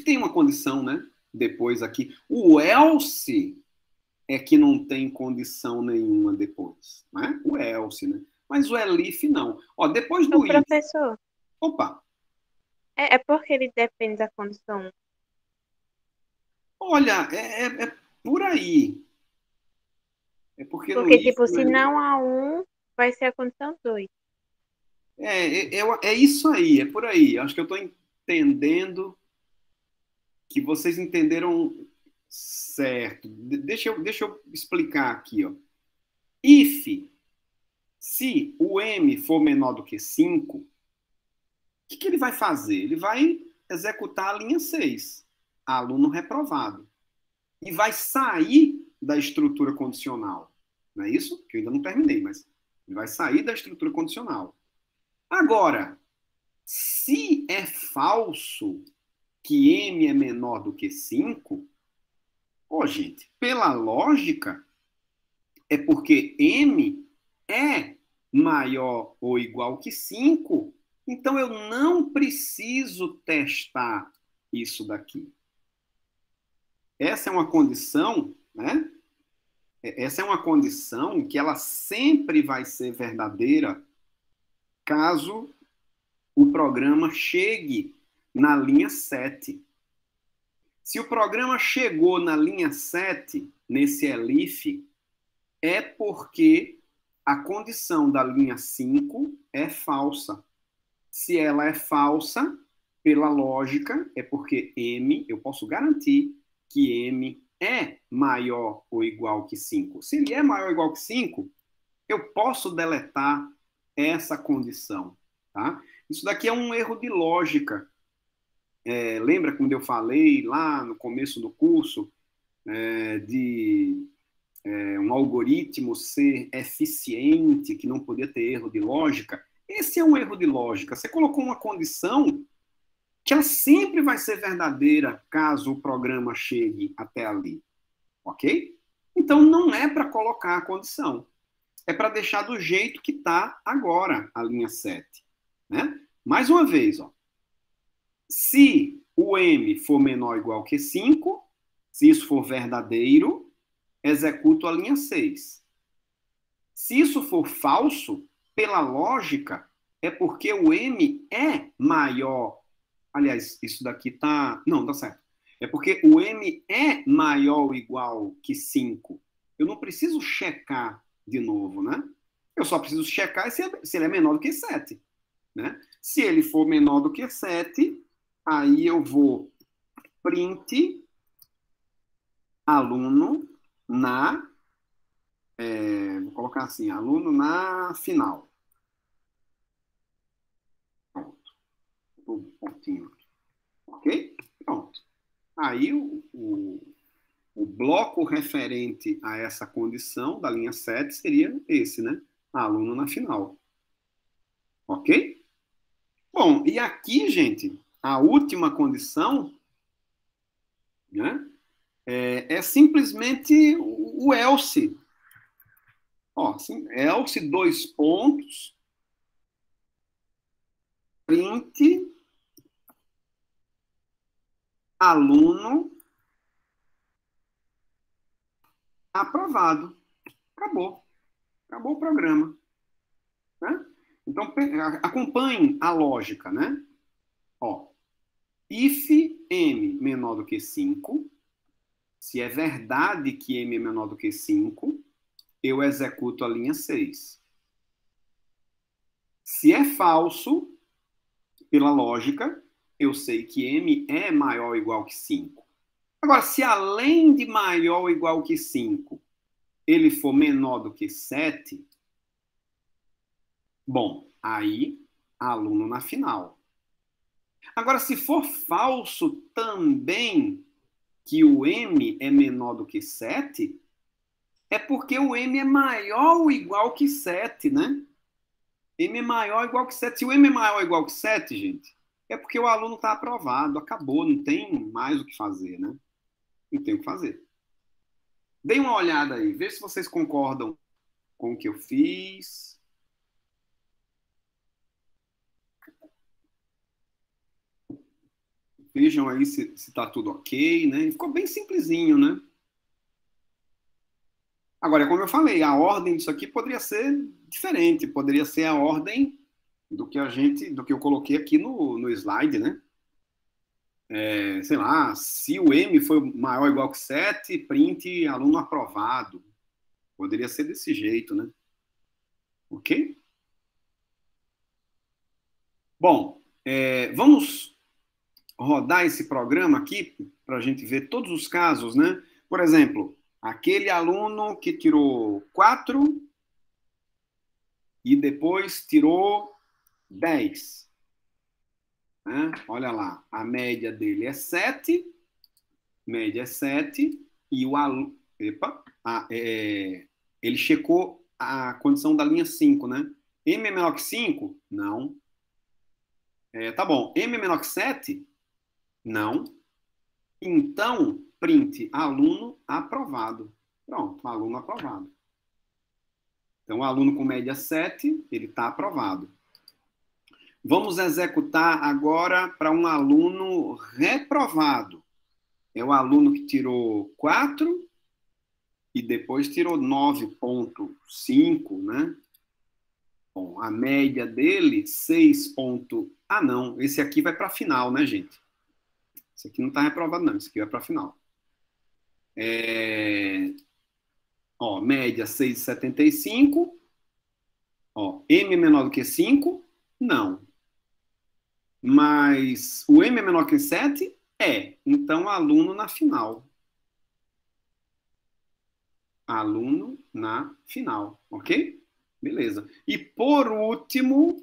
tem uma condição, né? Depois aqui. O else é que não tem condição nenhuma depois, né? O else, né? Mas o ELIF não. Ó, depois do O if. professor, Opa! é porque ele depende da condição. Olha, é por aí. É porque no Porque, if. tipo, se não há um, vai ser a condição 2. É isso aí, é por aí. Acho que eu estou entendendo que vocês entenderam certo. Deixa eu explicar aqui, ó. If, se o m for menor do que 5, o que ele vai fazer? Ele vai executar a linha 6, aluno reprovado, e vai sair da estrutura condicional. Não é isso? Que eu ainda não terminei, mas ele vai sair da estrutura condicional. Agora, se é falso que m é menor do que 5, gente, pela lógica, é porque m é maior ou igual que 5, então eu não preciso testar isso daqui. Essa é uma condição, né? Essa é uma condição que ela sempre vai ser verdadeira caso o programa chegue na linha 7. Se o programa chegou na linha 7, nesse ELIF, é porque a condição da linha 5 é falsa. Se ela é falsa, pela lógica, é porque m, eu posso garantir que m é maior ou igual que 5. Se ele é maior ou igual que 5, eu posso deletar essa condição. Tá? Isso daqui é um erro de lógica. Lembra quando eu falei lá no começo do curso de um algoritmo ser eficiente, que não podia ter erro de lógica? Esse é um erro de lógica. Você colocou uma condição que ela sempre vai ser verdadeira caso o programa chegue até ali. Ok? Então não é para colocar a condição. É para deixar do jeito que está agora a linha 7. Né? Mais uma vez, ó. Se o m for menor ou igual que 5, se isso for verdadeiro, executo a linha 6. Se isso for falso, pela lógica, é porque o m é maior. Aliás, isso daqui tá... Não, tá certo. É porque o m é maior ou igual que 5. Eu não preciso checar de novo, né? Eu só preciso checar se ele é menor do que 7. Né? Se ele for menor do que 7, aí eu vou print aluno na... vou colocar assim, aluno na final. Pronto. Um pontinho. Ok? Pronto. Aí o bloco referente a essa condição da linha 7 seria esse, né? Aluno na final. Ok? Bom, e aqui, gente, a última condição, né, é simplesmente o else. Ó, assim, else, dois pontos, print, aluno, aprovado. Acabou. Acabou o programa. Né? Então, acompanhem a lógica, né? Ó, if m menor do que 5, se é verdade que m é menor do que 5, eu executo a linha 6. Se é falso, pela lógica, eu sei que m é maior ou igual que 5. Agora, se além de maior ou igual que 5, ele for menor do que 7, bom, aí, aluno na final. Agora, se for falso também que o m é menor do que 7, é porque o m é maior ou igual que 7, né? M é maior ou igual que 7. Se o m é maior ou igual que 7, gente, é porque o aluno está aprovado, acabou, não tem mais o que fazer, né? Não tem o que fazer. Deem uma olhada aí, veja se vocês concordam com o que eu fiz. Vejam aí se está tudo ok, né? Ficou bem simplesinho, né? Agora, como eu falei, a ordem disso aqui poderia ser diferente, poderia ser a ordem do que eu coloquei aqui no slide, né? Sei lá, se o M foi maior ou igual que 7, print aluno aprovado. Poderia ser desse jeito, né? Ok? Bom, vamos rodar esse programa aqui para a gente ver todos os casos, né? Por exemplo, aquele aluno que tirou 4 e depois tirou 10. Né? Olha lá, a média dele é 7, média é 7, e o aluno. Epa, ele checou a condição da linha 5, né? M é menor que 5? Não. Tá bom. M é menor que 7? Não. Então, print aluno aprovado. Pronto, aluno aprovado. Então, o aluno com média 7, ele está aprovado. Vamos executar agora para um aluno reprovado. É o aluno que tirou 4 e depois tirou 9,5, né? Bom, a média dele, 6. Ah, não, esse aqui vai para a final, né, gente? Esse aqui não está reprovado, não. Esse aqui vai para a final. Média 6,75. M é menor do que 5? Não. Mas o M é menor que 7? É. Então, aluno na final. Aluno na final, ok? Beleza. E, por último,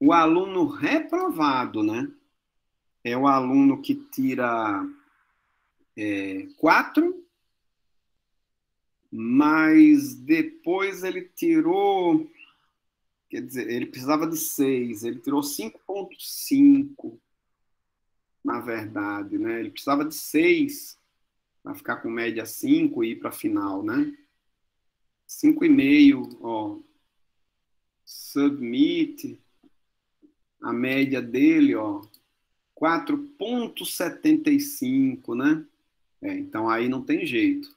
o aluno reprovado, né? É o aluno que tira 4, mas depois ele tirou, quer dizer, ele precisava de 6, ele tirou 5,5, na verdade, né? Ele precisava de 6 para ficar com média 5 e ir para a final, né? 5,5, ó. Submit. A média dele, ó, 4,75, né? Então aí não tem jeito.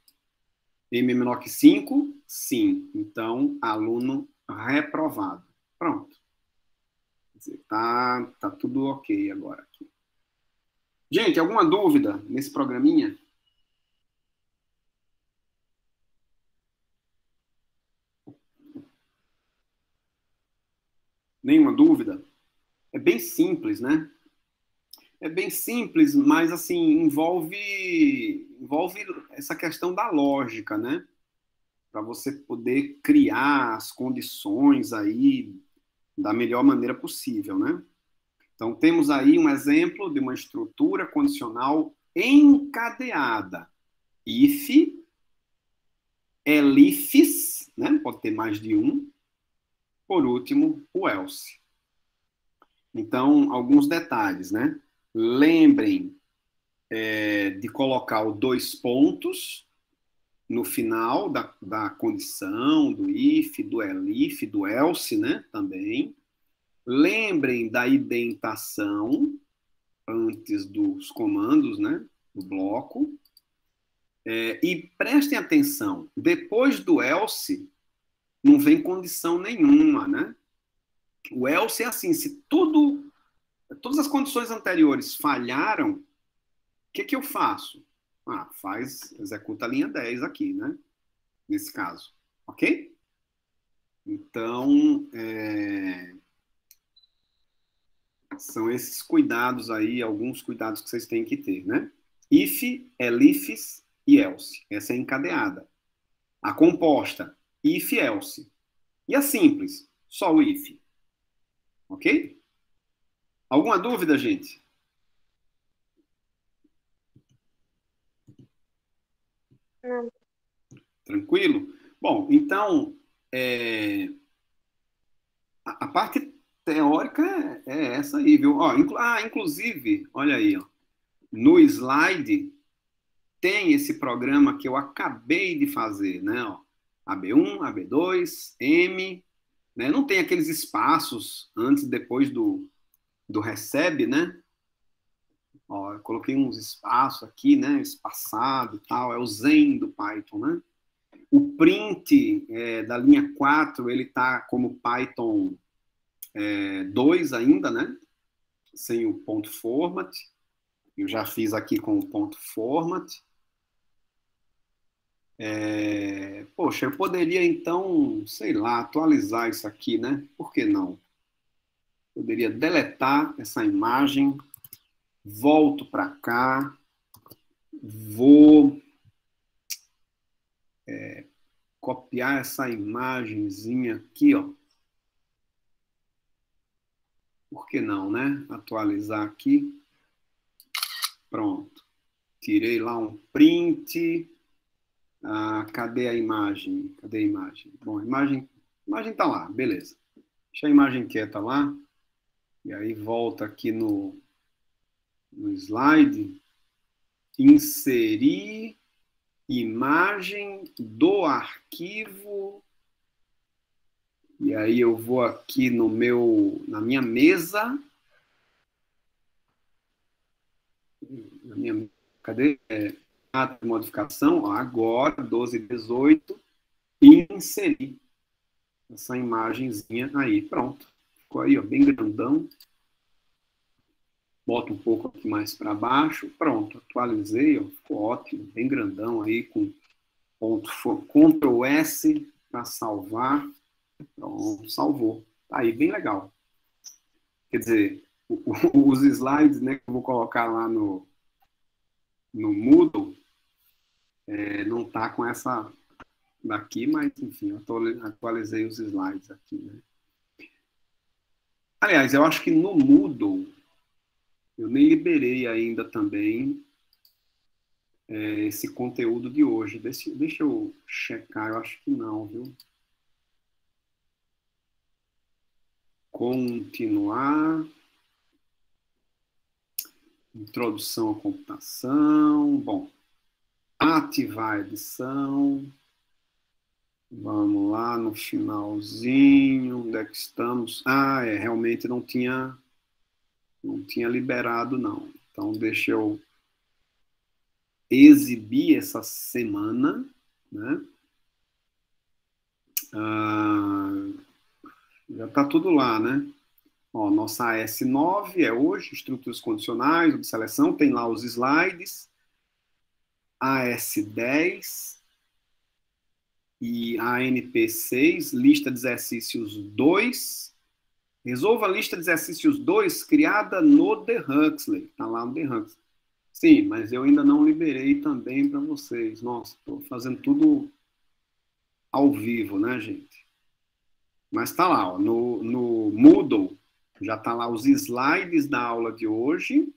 M menor que 5? Sim. Então, aluno reprovado. Pronto. Quer dizer, tá tudo ok agora aqui. Gente, alguma dúvida nesse programinha? Nenhuma dúvida? É bem simples, né? É bem simples, mas assim, envolve essa questão da lógica, né? Para você poder criar as condições aí da melhor maneira possível, né? Então, temos aí um exemplo de uma estrutura condicional encadeada. If, elifs, né? Pode ter mais de um. Por último, o else. Então, alguns detalhes, né? Lembrem de colocar os 2 pontos no final da condição, do if, do elif, do else, né? Também. Lembrem da indentação antes dos comandos, né? Do bloco. E prestem atenção, depois do else, não vem condição nenhuma, né? O else é assim, se todas as condições anteriores falharam, o que eu faço? Executa a linha 10 aqui, né? Nesse caso, ok? Então, São esses cuidados aí, alguns cuidados que vocês têm que ter, né? If, elifes e else. Essa é encadeada. A composta, if, else. E a simples, só o if. Ok? Alguma dúvida, gente? Não. Tranquilo? Bom, então, a parte teórica é essa aí, viu? Ó, inclusive, olha aí, ó, no slide tem esse programa que eu acabei de fazer, né? Ó, AB1, AB2, M, né? Não tem aqueles espaços antes e depois do recebe, né? Ó, eu coloquei uns espaços aqui, né? Espaçado e tal, é o Zen do Python, né? O print da linha 4, ele tá como Python 2 ainda, né? Sem o ponto format. Eu já fiz aqui com o ponto format. Poxa, eu poderia então, sei lá, atualizar isso aqui, né? Por que não? Poderia deletar essa imagem, volto para cá, vou copiar essa imagenzinha aqui, ó. Por que não, né? Atualizar aqui. Pronto. Tirei lá um print. Cadê a imagem? Cadê a imagem? Bom, a imagem tá lá, beleza. Deixa a imagem quieta lá. E aí volta aqui no slide. Inserir imagem do arquivo. E aí eu vou aqui na minha mesa. Cadê? A modificação, ó, agora, 12 e 18, e inserir essa imagenzinha aí. Pronto. Ficou aí, ó, bem grandão. Bota um pouco aqui mais para baixo. Pronto, atualizei, ó, ficou ótimo, bem grandão aí, com ponto Ctrl S para salvar. Pronto, salvou. Tá aí, bem legal. Quer dizer, os slides, né, que eu vou colocar lá no Moodle, não tá com essa daqui, mas enfim, eu atualizei os slides aqui, né? Aliás, eu acho que no Moodle eu nem liberei ainda também esse conteúdo de hoje. Deixa eu checar, eu acho que não, viu? Continuar. Introdução à computação. Bom, ativar a edição. Vamos lá no finalzinho. Onde é que estamos? Realmente não tinha liberado, não. Então, deixa eu exibir essa semana, né? Já está tudo lá, né? Ó, nossa AS9 é hoje, estruturas condicionais, de seleção, tem lá os slides. AS10 e ANP6, lista de exercícios 2. Resolva a lista de exercícios 2 criada no The Huxley. Está lá no The Huxley. Sim, mas eu ainda não liberei também para vocês. Nossa, estou fazendo tudo ao vivo, né, gente? Mas está lá, ó, no Moodle, já está lá os slides da aula de hoje.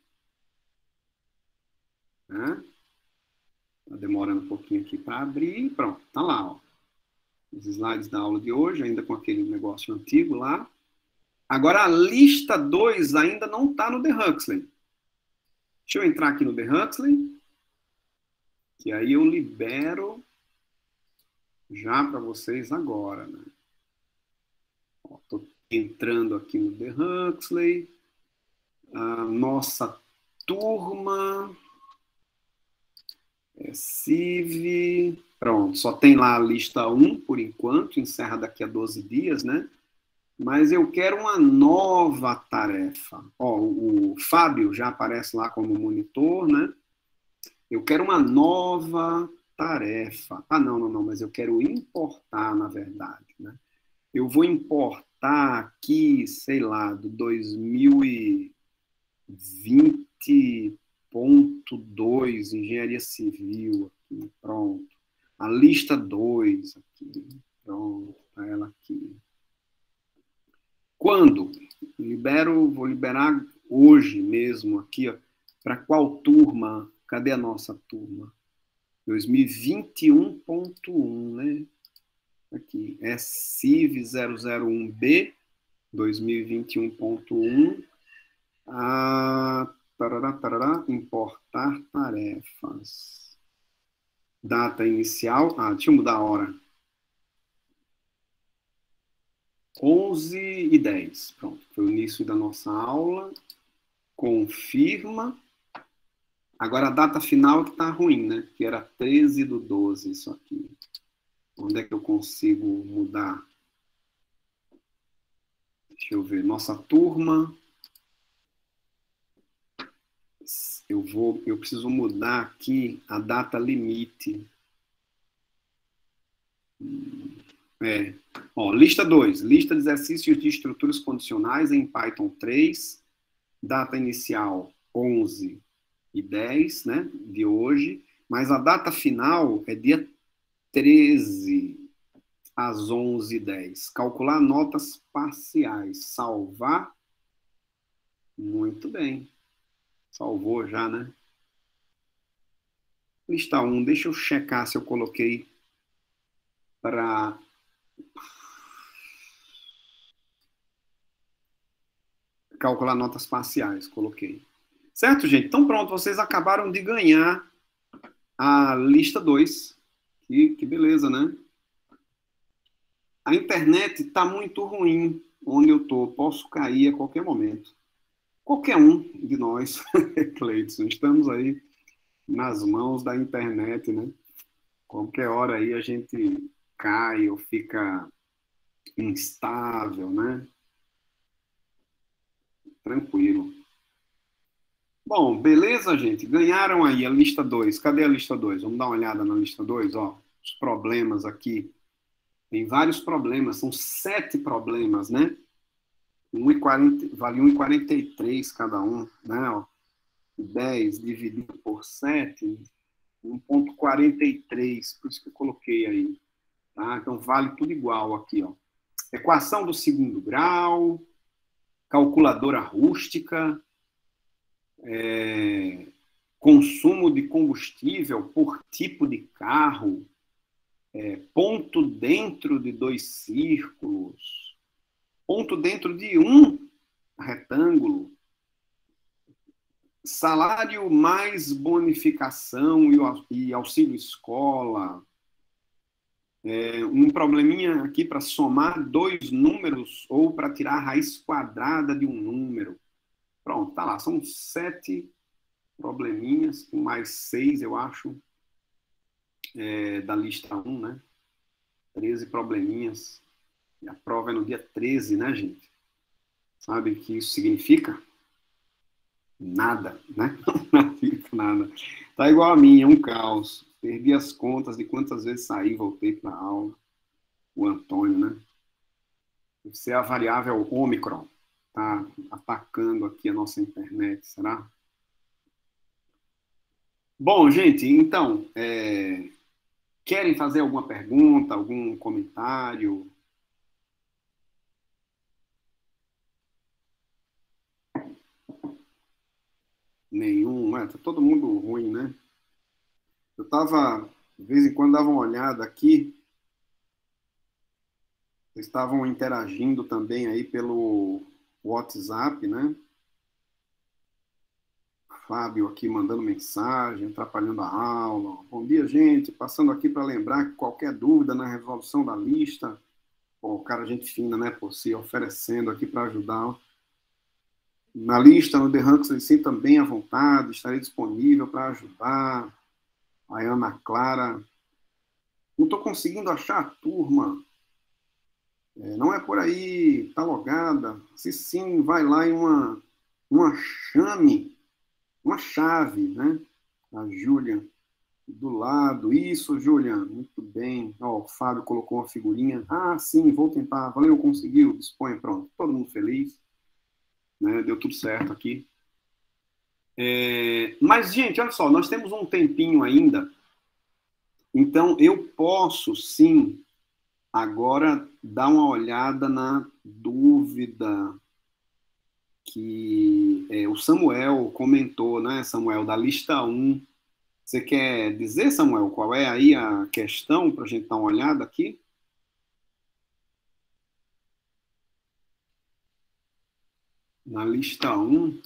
Né? Está demorando um pouquinho aqui para abrir. Pronto, está lá, ó. Os slides da aula de hoje, ainda com aquele negócio antigo lá. Agora, a lista 2 ainda não está no The Huxley. Deixa eu entrar aqui no The Huxley, que aí eu libero já para vocês agora, né? Estou entrando aqui no The Huxley. A nossa turma é CIV. Pronto, só tem lá a lista 1 por enquanto, encerra daqui a 12 dias, né? Mas eu quero uma nova tarefa. Ó, o Fábio já aparece lá como monitor, né? Eu quero uma nova tarefa. Não, mas eu quero importar, na verdade, né? Eu vou importar aqui, sei lá, do 2000 e... 20.2, Engenharia Civil, aqui, pronto. A lista 2, aqui, pronto, tá ela aqui. Quando? Vou liberar hoje mesmo aqui, ó, para qual turma? Cadê a nossa turma? 2021.1, né? Aqui, é CIV 001B, 2021.1. Importar tarefas. Data inicial. Deixa eu mudar a hora. 11h10. Pronto, foi o início da nossa aula. Confirma. Agora a data final que está ruim, né? Que era 13/12, isso aqui. Onde é que eu consigo mudar? Deixa eu ver. Nossa turma. Eu preciso mudar aqui a data limite. Lista 2. Lista de exercícios de estruturas condicionais em Python 3. Data inicial 11h10, né, de hoje. Mas a data final é dia 13, às 11h10. Calcular notas parciais. Salvar. Muito bem. Salvou já, né? Lista 1. Deixa eu checar se eu coloquei para... calcular notas parciais. Coloquei. Certo, gente? Então, pronto. Vocês acabaram de ganhar a lista 2. Que beleza, né? A internet está muito ruim onde eu estou. Posso cair a qualquer momento. Qualquer um de nós, Cleidson, estamos aí nas mãos da internet, né? Qualquer hora aí a gente cai ou fica instável, né? Tranquilo. Bom, beleza, gente? Ganharam aí a lista 2. Cadê a lista 2? Vamos dar uma olhada na lista 2, ó. Os problemas aqui. Tem vários problemas, são 7 problemas, né? 1,40, vale 1,43 cada um, né? Ó. 10 dividido por 7, 1,43, por isso que eu coloquei aí. Tá? Então, vale tudo igual aqui, ó. Equação do segundo grau, calculadora rústica, consumo de combustível por tipo de carro, ponto dentro de 2 círculos, ponto dentro de um retângulo, salário mais bonificação e auxílio escola, um probleminha aqui para somar 2 números ou para tirar a raiz quadrada de um número. Pronto, tá lá. São 7 probleminhas, com mais 6, eu acho, da lista 1, né? 13 probleminhas. E a prova é no dia 13, né, gente? Sabe o que isso significa? Nada, né? Não significa nada. Tá igual a mim, é um caos. Perdi as contas de quantas vezes saí e voltei para a aula. O Antônio, né? Deve ser a variável Ômicron. Tá atacando aqui a nossa internet, será? Bom, gente, então, querem fazer alguma pergunta, algum comentário? Nenhum, tá todo mundo ruim, né? Eu tava, de vez em quando, dava uma olhada aqui, eles estavam interagindo também aí pelo WhatsApp, né? Fábio aqui mandando mensagem, atrapalhando a aula. Bom dia, gente. Passando aqui para lembrar que qualquer dúvida na resolução da lista, o cara, gente fina, né? Por se oferecendo aqui para ajudar. Na lista, no The Ranks, eles sintam bem à vontade, estarei disponível para ajudar. A Ana Clara. Não estou conseguindo achar a turma. Não é por aí, tá logada. Se sim, vai lá em uma chave, né? A Júlia do lado. Isso, Júlia, muito bem. O Fábio colocou uma figurinha. Sim, vou tentar. Valeu, conseguiu. Dispõe, pronto. Todo mundo feliz. Né? Deu tudo certo aqui. Mas, gente, olha só, nós temos um tempinho ainda, então eu posso, sim, agora dar uma olhada na dúvida que o Samuel comentou, né, Samuel, da lista 1. Você quer dizer, Samuel, qual é aí a questão para a gente dar uma olhada aqui? Na lista 1.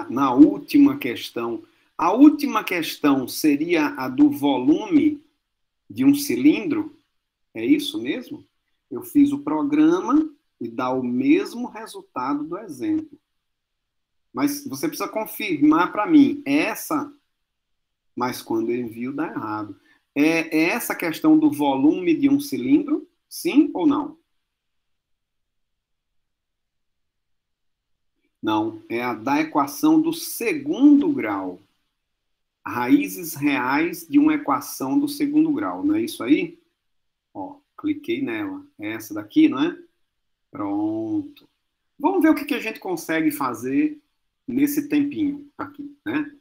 Na última questão. A última questão seria a do volume de um cilindro? É isso mesmo? Eu fiz o programa e dá o mesmo resultado do exemplo. Mas você precisa confirmar para mim. Mas quando eu envio dá errado. É essa questão do volume de um cilindro? Sim ou não? Não, é a da equação do segundo grau. Raízes reais de uma equação do segundo grau, não é isso aí? Ó, cliquei nela. É essa daqui, não é? Pronto. Vamos ver o que a gente consegue fazer nesse tempinho aqui, né?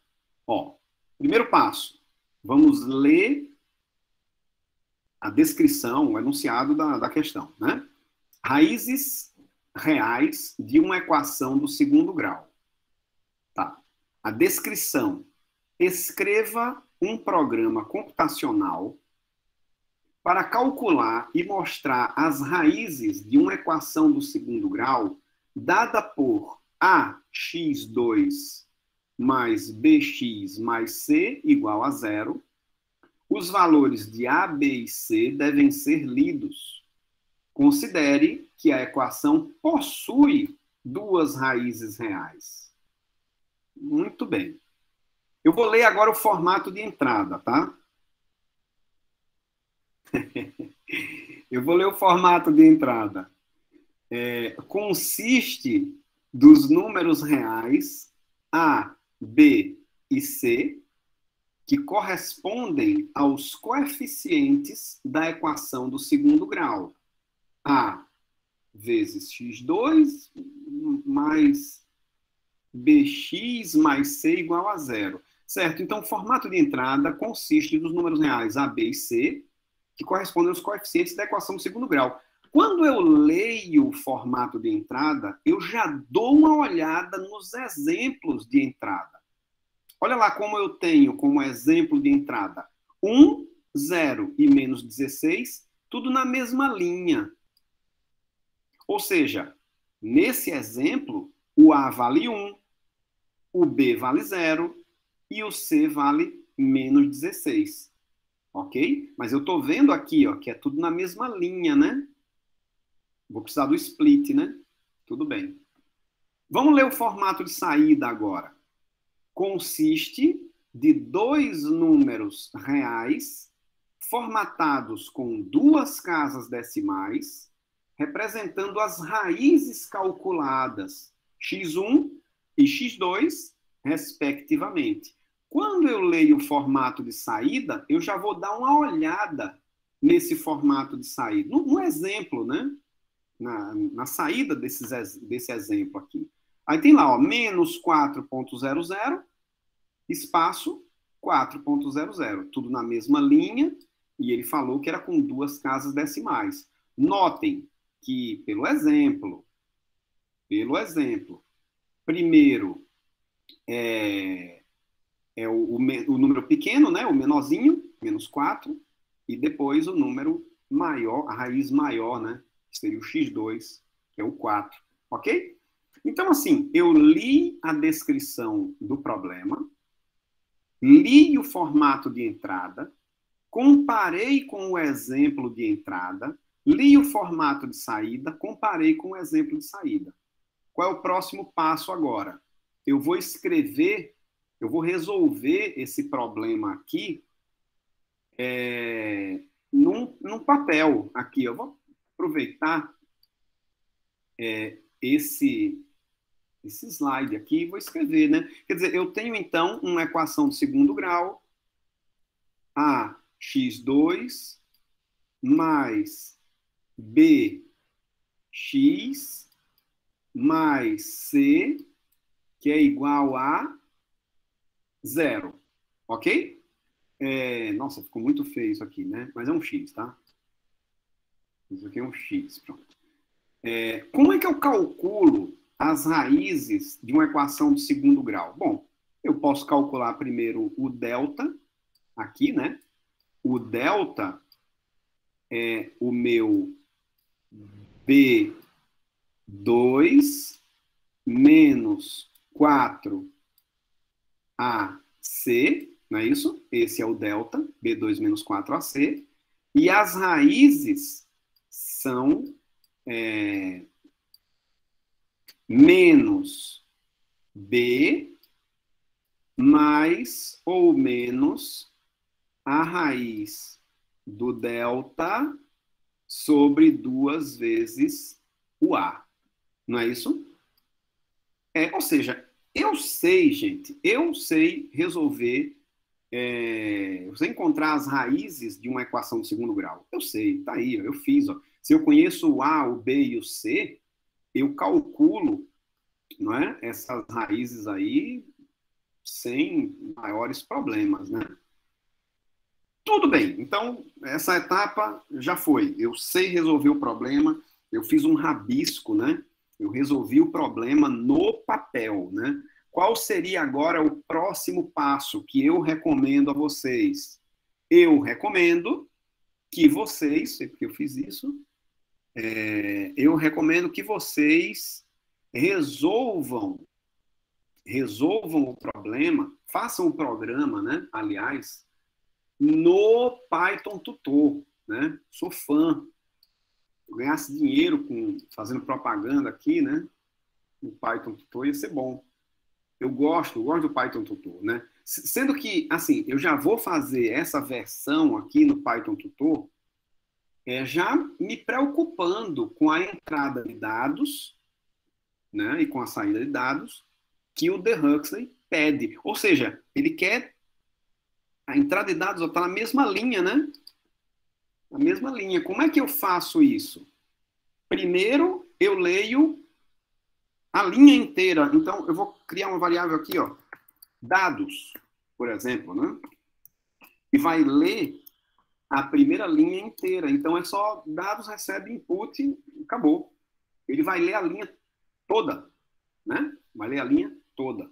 Ó, primeiro passo. Vamos ler a descrição, o enunciado da questão, né? Raízes reais de uma equação do segundo grau. Tá. A descrição. Escreva um programa computacional para calcular e mostrar as raízes de uma equação do segundo grau dada por ax2 mais bx mais c igual a 0. Os valores de a, b e c devem ser lidos. Considere que a equação possui duas raízes reais. Muito bem. Eu vou ler agora o formato de entrada, tá? Eu vou ler o formato de entrada. Consiste dos números reais A, B e C, que correspondem aos coeficientes da equação do segundo grau. A vezes x2 mais bx mais c igual a 0. Certo? Então, o formato de entrada consiste dos números reais A, B e C, que correspondem aos coeficientes da equação do segundo grau. Quando eu leio o formato de entrada, eu já dou uma olhada nos exemplos de entrada. Olha lá como eu tenho como exemplo de entrada 1, 0 e menos 16, tudo na mesma linha. Ou seja, nesse exemplo, o A vale 1, o B vale 0 e o C vale menos 16. Ok? Mas eu estou vendo aqui, ó, que é tudo na mesma linha, né? Vou precisar do split, né? Tudo bem. Vamos ler o formato de saída agora. Consiste de dois números reais formatados com duas casas decimais, representando as raízes calculadas, x1 e x2, respectivamente. Quando eu leio o formato de saída, eu já vou dar uma olhada nesse formato de saída. No exemplo, né? Na saída desse exemplo aqui. Aí tem lá, ó, menos 4.00, espaço 4.00. Tudo na mesma linha, e ele falou que era com duas casas decimais. Notem que, pelo exemplo, primeiro o número pequeno, né, o menorzinho, menos 4, e depois o número maior, a raiz maior, né, que seria o x2, que é o 4, ok? Então, assim, eu li a descrição do problema, li o formato de entrada, comparei com o exemplo de entrada, li o formato de saída, comparei com o exemplo de saída. Qual é o próximo passo agora? Eu vou resolver esse problema aqui num papel. Aqui, eu vou aproveitar esse slide aqui e vou escrever, né? Quer dizer, eu tenho, então, uma equação de segundo grau, ax2 mais bx x mais c, que é igual a 0. Ok? Nossa, ficou muito feio isso aqui, né? Mas é um x, tá? Isso aqui é um x, pronto. Como é que eu calculo as raízes de uma equação de segundo grau? Bom, eu posso calcular primeiro o delta, aqui, né? O delta é o meu B2 menos 4AC, não é isso? Esse é o delta, B2 menos 4AC. E as raízes são menos B mais ou menos a raiz do delta sobre 2 vezes o A. Não é isso? Ou seja, eu sei, gente, eu sei resolver, eu sei encontrar as raízes de uma equação de segundo grau. Eu sei, tá aí, eu fiz. Ó. Se eu conheço o A, o B e o C, eu calculo, não é, essas raízes aí sem maiores problemas, né? Tudo bem, então essa etapa já foi. Eu sei resolver o problema, eu fiz um rabisco, né? Eu resolvi o problema no papel, né? Qual seria agora o próximo passo que eu recomendo a vocês? Eu recomendo que vocês, sei porque eu fiz isso, eu recomendo que vocês resolvam o problema, façam o programa, né? Aliás, no Python Tutor, né? Sou fã. Eu ganhasse dinheiro fazendo propaganda aqui, né? No Python Tutor ia ser bom. Eu gosto do Python Tutor, né? Sendo que, assim, eu já vou fazer essa versão aqui no Python Tutor, já me preocupando com a entrada de dados, né? E com a saída de dados que o The Huxley pede. Ou seja, ele quer a entrada de dados está na mesma linha, né? Na mesma linha. Como é que eu faço isso? Primeiro, eu leio a linha inteira. Então, eu vou criar uma variável aqui, ó, dados, por exemplo, né? E vai ler a primeira linha inteira. Então, é só dados recebe input e acabou. Ele vai ler a linha toda, né? Vai ler a linha toda.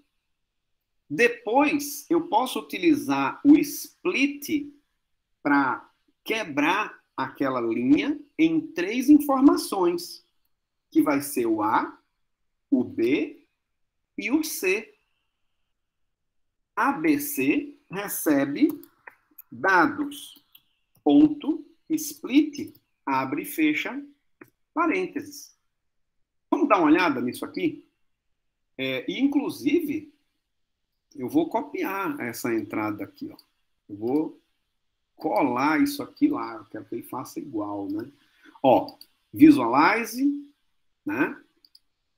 Depois, eu posso utilizar o split para quebrar aquela linha em 3 informações, que vai ser o A, o B e o C. ABC recebe dados, ponto, split, abre e fecha, parênteses. Vamos dar uma olhada nisso aqui? E, inclusive, eu vou copiar essa entrada aqui, ó. Eu vou colar isso aqui lá, eu quero que ele faça igual, né? Ó, visualize, né?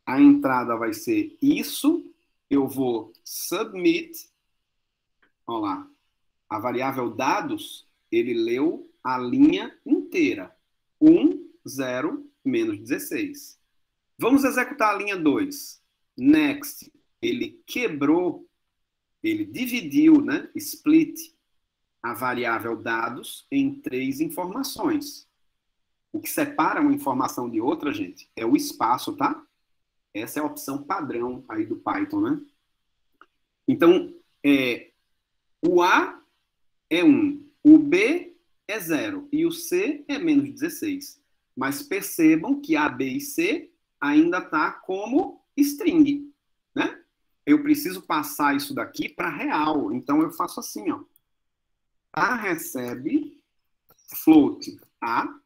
A entrada vai ser isso, eu vou submit, ó lá, a variável dados, ele leu a linha inteira, 1, 0, menos 16. Vamos executar a linha 2. Next, ele quebrou, ele dividiu, né? Split a variável dados em 3 informações. O que separa uma informação de outra, gente, é o espaço, tá? Essa é a opção padrão aí do Python, né? Então, o A é 1, o B é 0 e o C é menos 16. Mas percebam que A, B e C ainda está como string, né? Eu preciso passar isso daqui para real. Então, eu faço assim, ó. A recebe float A,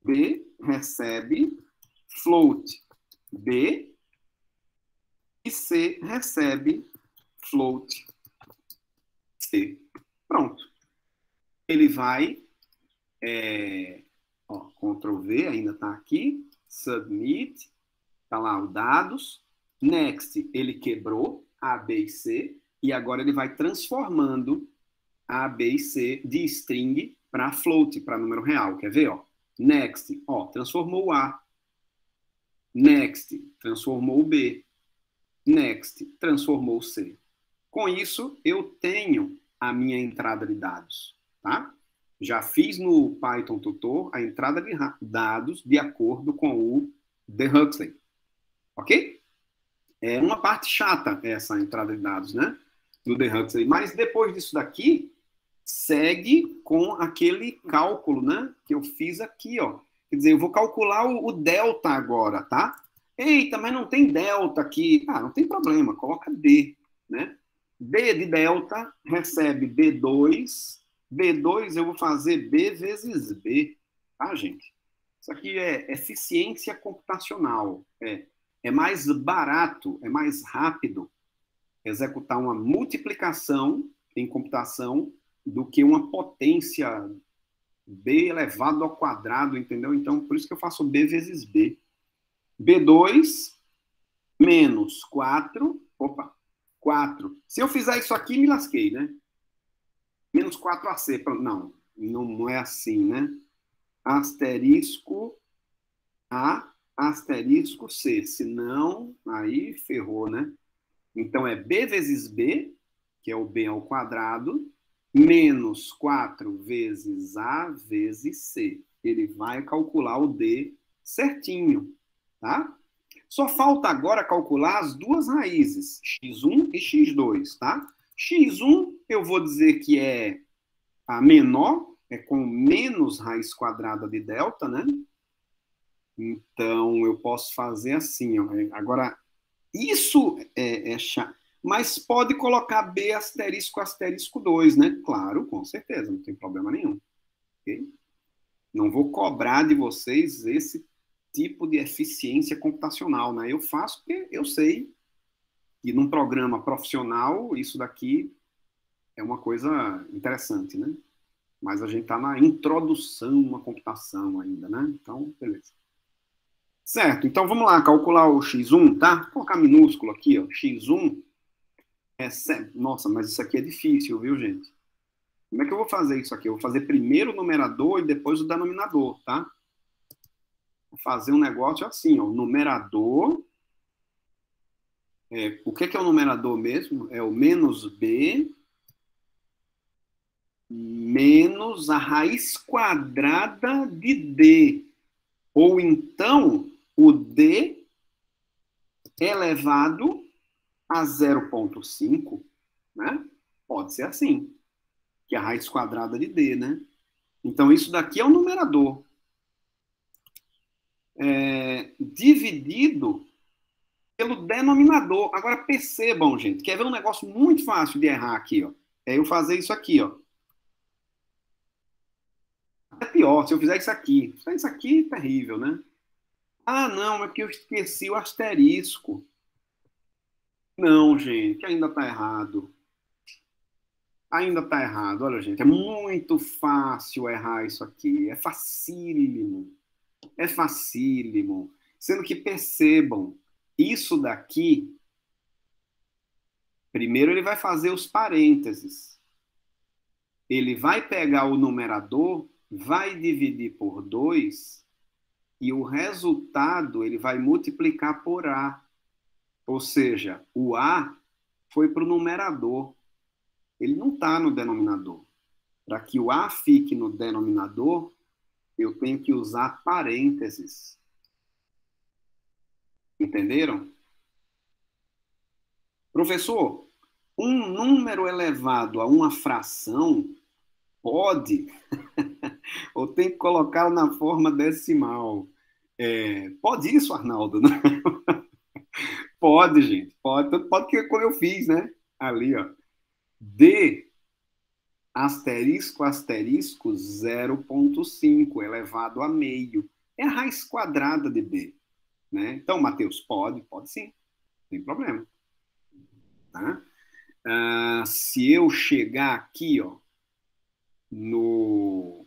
B recebe float B e C recebe float C. Pronto. Ele vai, Ctrl V, ainda está aqui, submit, está lá os dados, next, ele quebrou A, B e C, e agora ele vai transformando A, B e C de string para float, para número real. Quer ver? Ó? Next, ó, transformou o A. Next, transformou B. Next, transformou C. Com isso, eu tenho a minha entrada de dados, tá? Já fiz no Python Tutor a entrada de dados de acordo com o The Huxley, ok? É uma parte chata essa entrada de dados, né? Do The Huxley. Mas depois disso daqui, segue com aquele cálculo, né? Que eu fiz aqui, ó. Quer dizer, eu vou calcular o delta agora, tá? Eita, mas não tem delta aqui. Ah, não tem problema, coloca D, né? D de delta recebe B2. B2 eu vou fazer B vezes B, tá, gente? Isso aqui é eficiência computacional. É mais barato, é mais rápido executar uma multiplicação em computação do que uma potência B elevado ao quadrado, entendeu? Então, por isso que eu faço B vezes B. B2 menos 4. Opa, 4. Se eu fizer isso aqui, me lasquei, né? Menos 4AC. Não é assim, né? Asterisco A, asterisco C. Senão, aí ferrou, né? Então, é B vezes B, que é o B ao quadrado, menos 4 vezes A vezes C. Ele vai calcular o D certinho, tá? Só falta agora calcular as duas raízes, x1 e x2, tá? x1 eu vou dizer que é a menor, é com menos raiz quadrada de delta, né? Então, eu posso fazer assim, ó. Agora, isso é chato. Mas pode colocar B asterisco asterisco 2, né? Claro, com certeza, não tem problema nenhum. Okay? Não vou cobrar de vocês esse tipo de eficiência computacional, né? Eu faço porque eu sei que num programa profissional isso daqui é uma coisa interessante, né? Mas a gente está na introdução à computação ainda, né? Então, beleza. Certo, então vamos lá, calcular o x1, tá? Vou colocar minúsculo aqui, ó. x1 é... Nossa, mas isso aqui é difícil, viu, gente? Como é que eu vou fazer isso aqui? Eu vou fazer primeiro o numerador e depois o denominador, tá? Vou fazer um negócio assim, ó. O numerador... o que é o numerador mesmo? É o menos b menos a raiz quadrada de d. Ou então, o d elevado a 0,5, né? Pode ser assim, que é a raiz quadrada de d, né? Então, isso daqui é o numerador. Dividido pelo denominador. Agora, percebam, gente, quer ver um negócio muito fácil de errar aqui, ó? É eu fazer isso aqui, ó. É pior, se eu fizer isso aqui. Isso aqui é terrível, né? Ah, não, é porque eu esqueci o asterisco. Não, gente, ainda está errado. Ainda está errado. Olha, gente, é muito fácil errar isso aqui. É facílimo. É facílimo. Sendo que percebam, isso daqui, primeiro ele vai fazer os parênteses. Ele vai pegar o numerador, vai dividir por 2 e o resultado ele vai multiplicar por A. Ou seja, o A foi para o numerador. Ele não está no denominador. Para que o A fique no denominador, eu tenho que usar parênteses. Entenderam? Professor, um número elevado a uma fração pode, ou tem que colocá-lo na forma decimal. Pode isso, Arnaldo? Pode, gente. Pode. Tanto pode que quando eu fiz, né? Ali, ó. D asterisco asterisco 0,5 elevado a meio. É a raiz quadrada de B. Né? Então, Matheus, pode sim. Não tem problema. Tá? Se eu chegar aqui, ó, no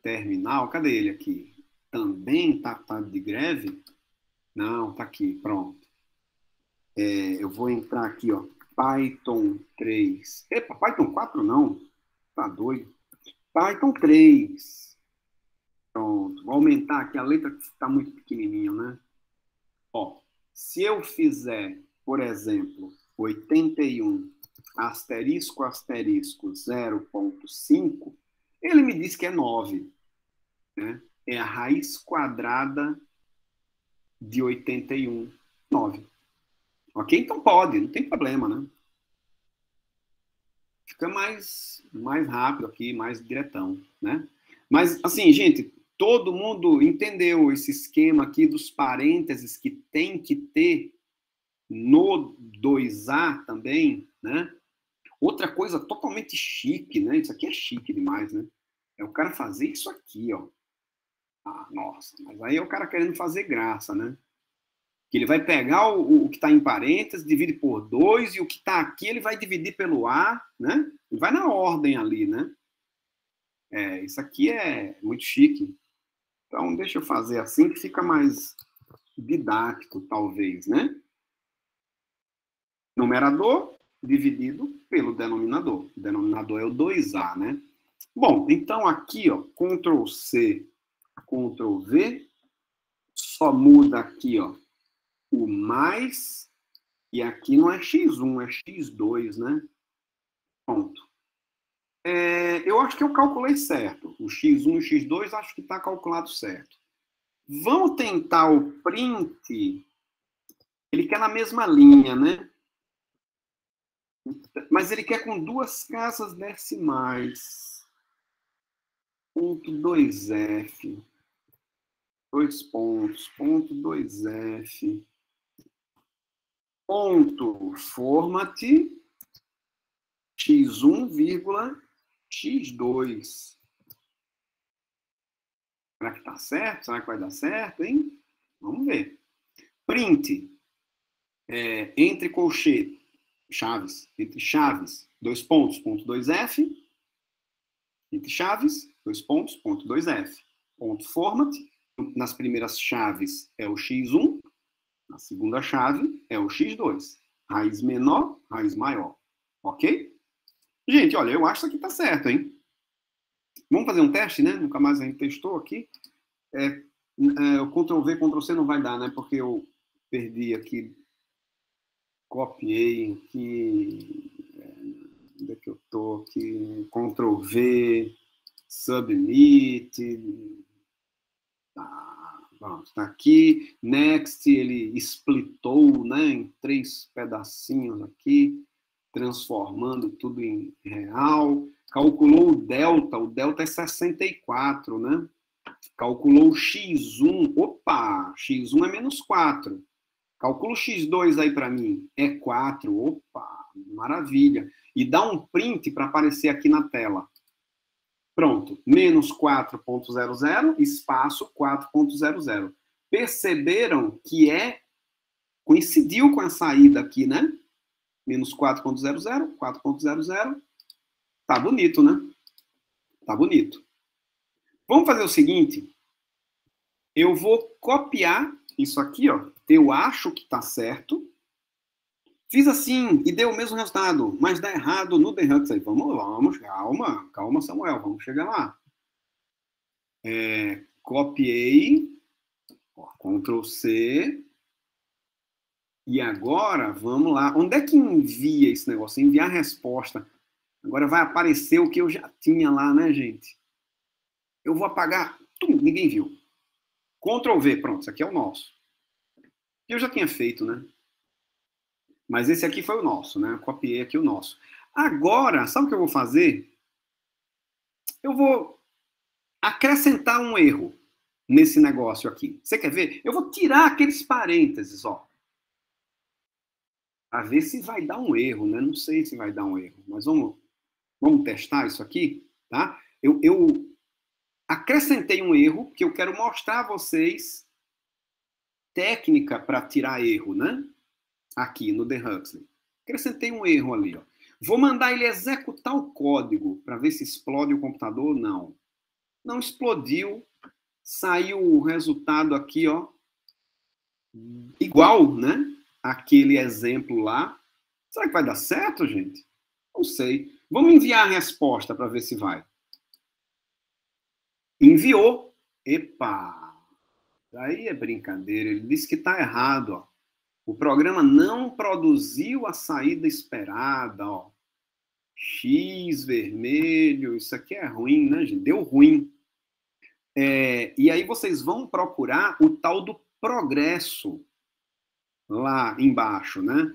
terminal, cadê ele aqui? Também tá de greve? Não, tá aqui, pronto. Eu vou entrar aqui, ó, Python 3. Epa, Python 4 não, tá doido. Python 3. Pronto. Vou aumentar aqui a letra que está muito pequenininho, né? Ó, se eu fizer, por exemplo, 81 asterisco, asterisco, 0,5, ele me diz que é 9. Né? É a raiz quadrada de 81, 9. Ok? Então pode, não tem problema, né? Fica mais rápido aqui, mais diretão, né? Mas, assim, gente, todo mundo entendeu esse esquema aqui dos parênteses que tem que ter no 2A também, né? Outra coisa totalmente chique, né? Isso aqui é chique demais, né? É o cara fazer isso aqui, ó. Ah, nossa, mas aí é o cara querendo fazer graça, né? Que ele vai pegar o que está em parênteses, divide por 2, e o que está aqui ele vai dividir pelo A, né? E vai na ordem ali, né? Isso aqui é muito chique. Então, deixa eu fazer assim que fica mais didático, talvez, né? Numerador dividido pelo denominador. O denominador é o 2A, né? Bom, então aqui, ó, Ctrl C, Ctrl V, só muda aqui, ó, o mais, e aqui não é x1, é x2, né? Pronto. Eu acho que eu calculei certo. O x1 e o x2 acho que está calculado certo. Vamos tentar o print. Ele quer na mesma linha, né? Mas ele quer com 2 casas decimais. Ponto 2F. 2 pontos. Ponto 2F. Ponto format x1, x2. Será que está certo? Será que vai dar certo, hein? Vamos ver. Print. Entre colchete, chaves, entre chaves, 2 pontos, ponto 2F. Entre chaves, 2 pontos, ponto 2F. Ponto format. Nas primeiras chaves é o x1. Na segunda chave é o x2. Raiz menor, raiz maior. Ok? Gente, olha, eu acho que aqui tá certo, hein? Vamos fazer um teste, né? Nunca mais a gente testou aqui. O Ctrl V, Ctrl C não vai dar, né? Porque eu perdi aqui, copiei aqui. Onde é que eu tô aqui? Ctrl V, Submit. Pronto, tá aqui. Next, ele splitou, né? Em 3 pedacinhos aqui, transformando tudo em real. Calculou o delta é 64, né? Calculou o x1, opa, x1 é menos 4. Calcula o x2 aí para mim, é 4, opa, maravilha. E dá um print para aparecer aqui na tela. Pronto, menos 4.00, espaço 4.00. Perceberam que coincidiu com a saída aqui, né? Menos 4.00, 4.00. Tá bonito, né? Tá bonito. Vamos fazer o seguinte. Eu vou copiar isso aqui, ó. Eu acho que tá certo. Fiz assim e deu o mesmo resultado, mas dá errado no Dehuxley. Vamos, calma, Samuel, vamos chegar lá. Copiei, ó, Ctrl C. E agora, vamos lá. Onde é que envia esse negócio? Enviar resposta. Agora vai aparecer o que eu já tinha lá, né, gente? Eu vou apagar. Ninguém viu. Ctrl V, pronto, esse aqui é o nosso. Eu já tinha feito, né? Mas esse aqui foi o nosso, né? Eu copiei aqui o nosso. Agora, sabe o que eu vou fazer? Eu vou acrescentar um erro nesse negócio aqui. Você quer ver? Eu vou tirar aqueles parênteses, ó. Para ver se vai dar um erro, né? Não sei se vai dar um erro, mas vamos testar isso aqui, tá? Eu acrescentei um erro, que eu quero mostrar a vocês técnica para tirar erro, né? Aqui no Dehuxley. Acrescentei um erro ali, ó. Vou mandar ele executar o código para ver se explode o computador. Não explodiu. Saiu o resultado aqui, ó. Igual, né? Aquele exemplo lá. Será que vai dar certo, gente? Não sei. Vamos enviar a resposta para ver se vai. Enviou. Epa! Aí é brincadeira. Ele disse que está errado, ó. O programa não produziu a saída esperada, ó. X vermelho, isso aqui é ruim, né, gente? Deu ruim. E aí vocês vão procurar o tal do progresso lá embaixo, né?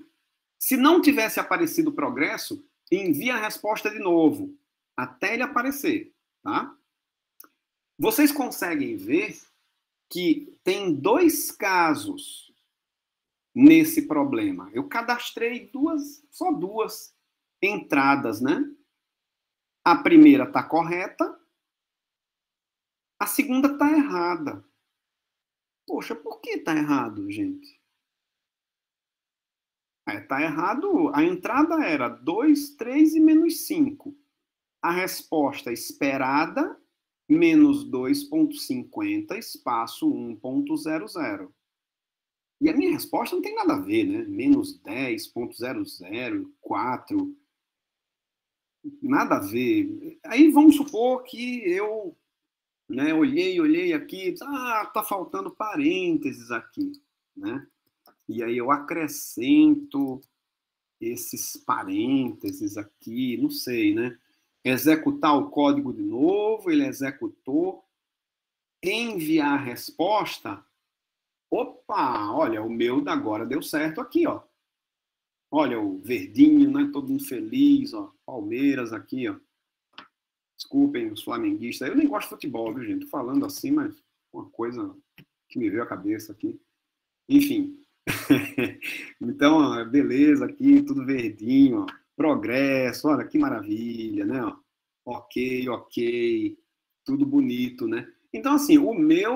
Se não tivesse aparecido o progresso, envia a resposta de novo, até ele aparecer, tá? Vocês conseguem ver que tem 2 casos nesse problema. Eu cadastrei só duas entradas, né? A primeira está correta, a segunda está errada. Poxa, por que está errado, gente? Está errado. A entrada era 2, 3 e menos 5. A resposta esperada, menos 2,50, espaço 1,00. E a minha resposta não tem nada a ver, né? Menos 10,00, 4. Nada a ver. Aí vamos supor que eu, né, olhei aqui, tá faltando parênteses aqui, né? E aí eu acrescento esses parênteses aqui, não sei, né? Executar o código de novo, ele executou, enviar a resposta. Opa, olha, o meu agora deu certo aqui, ó. Olha o verdinho, né? Todo mundo feliz, ó. Palmeiras aqui, ó. Desculpem os flamenguistas. Eu nem gosto de futebol, viu, gente? Tô falando assim, mas uma coisa que me veio à cabeça aqui. Enfim. Então, beleza aqui, tudo verdinho, ó. Progresso, olha que maravilha, né? Ó. Ok, tudo bonito, né? Então, assim, o meu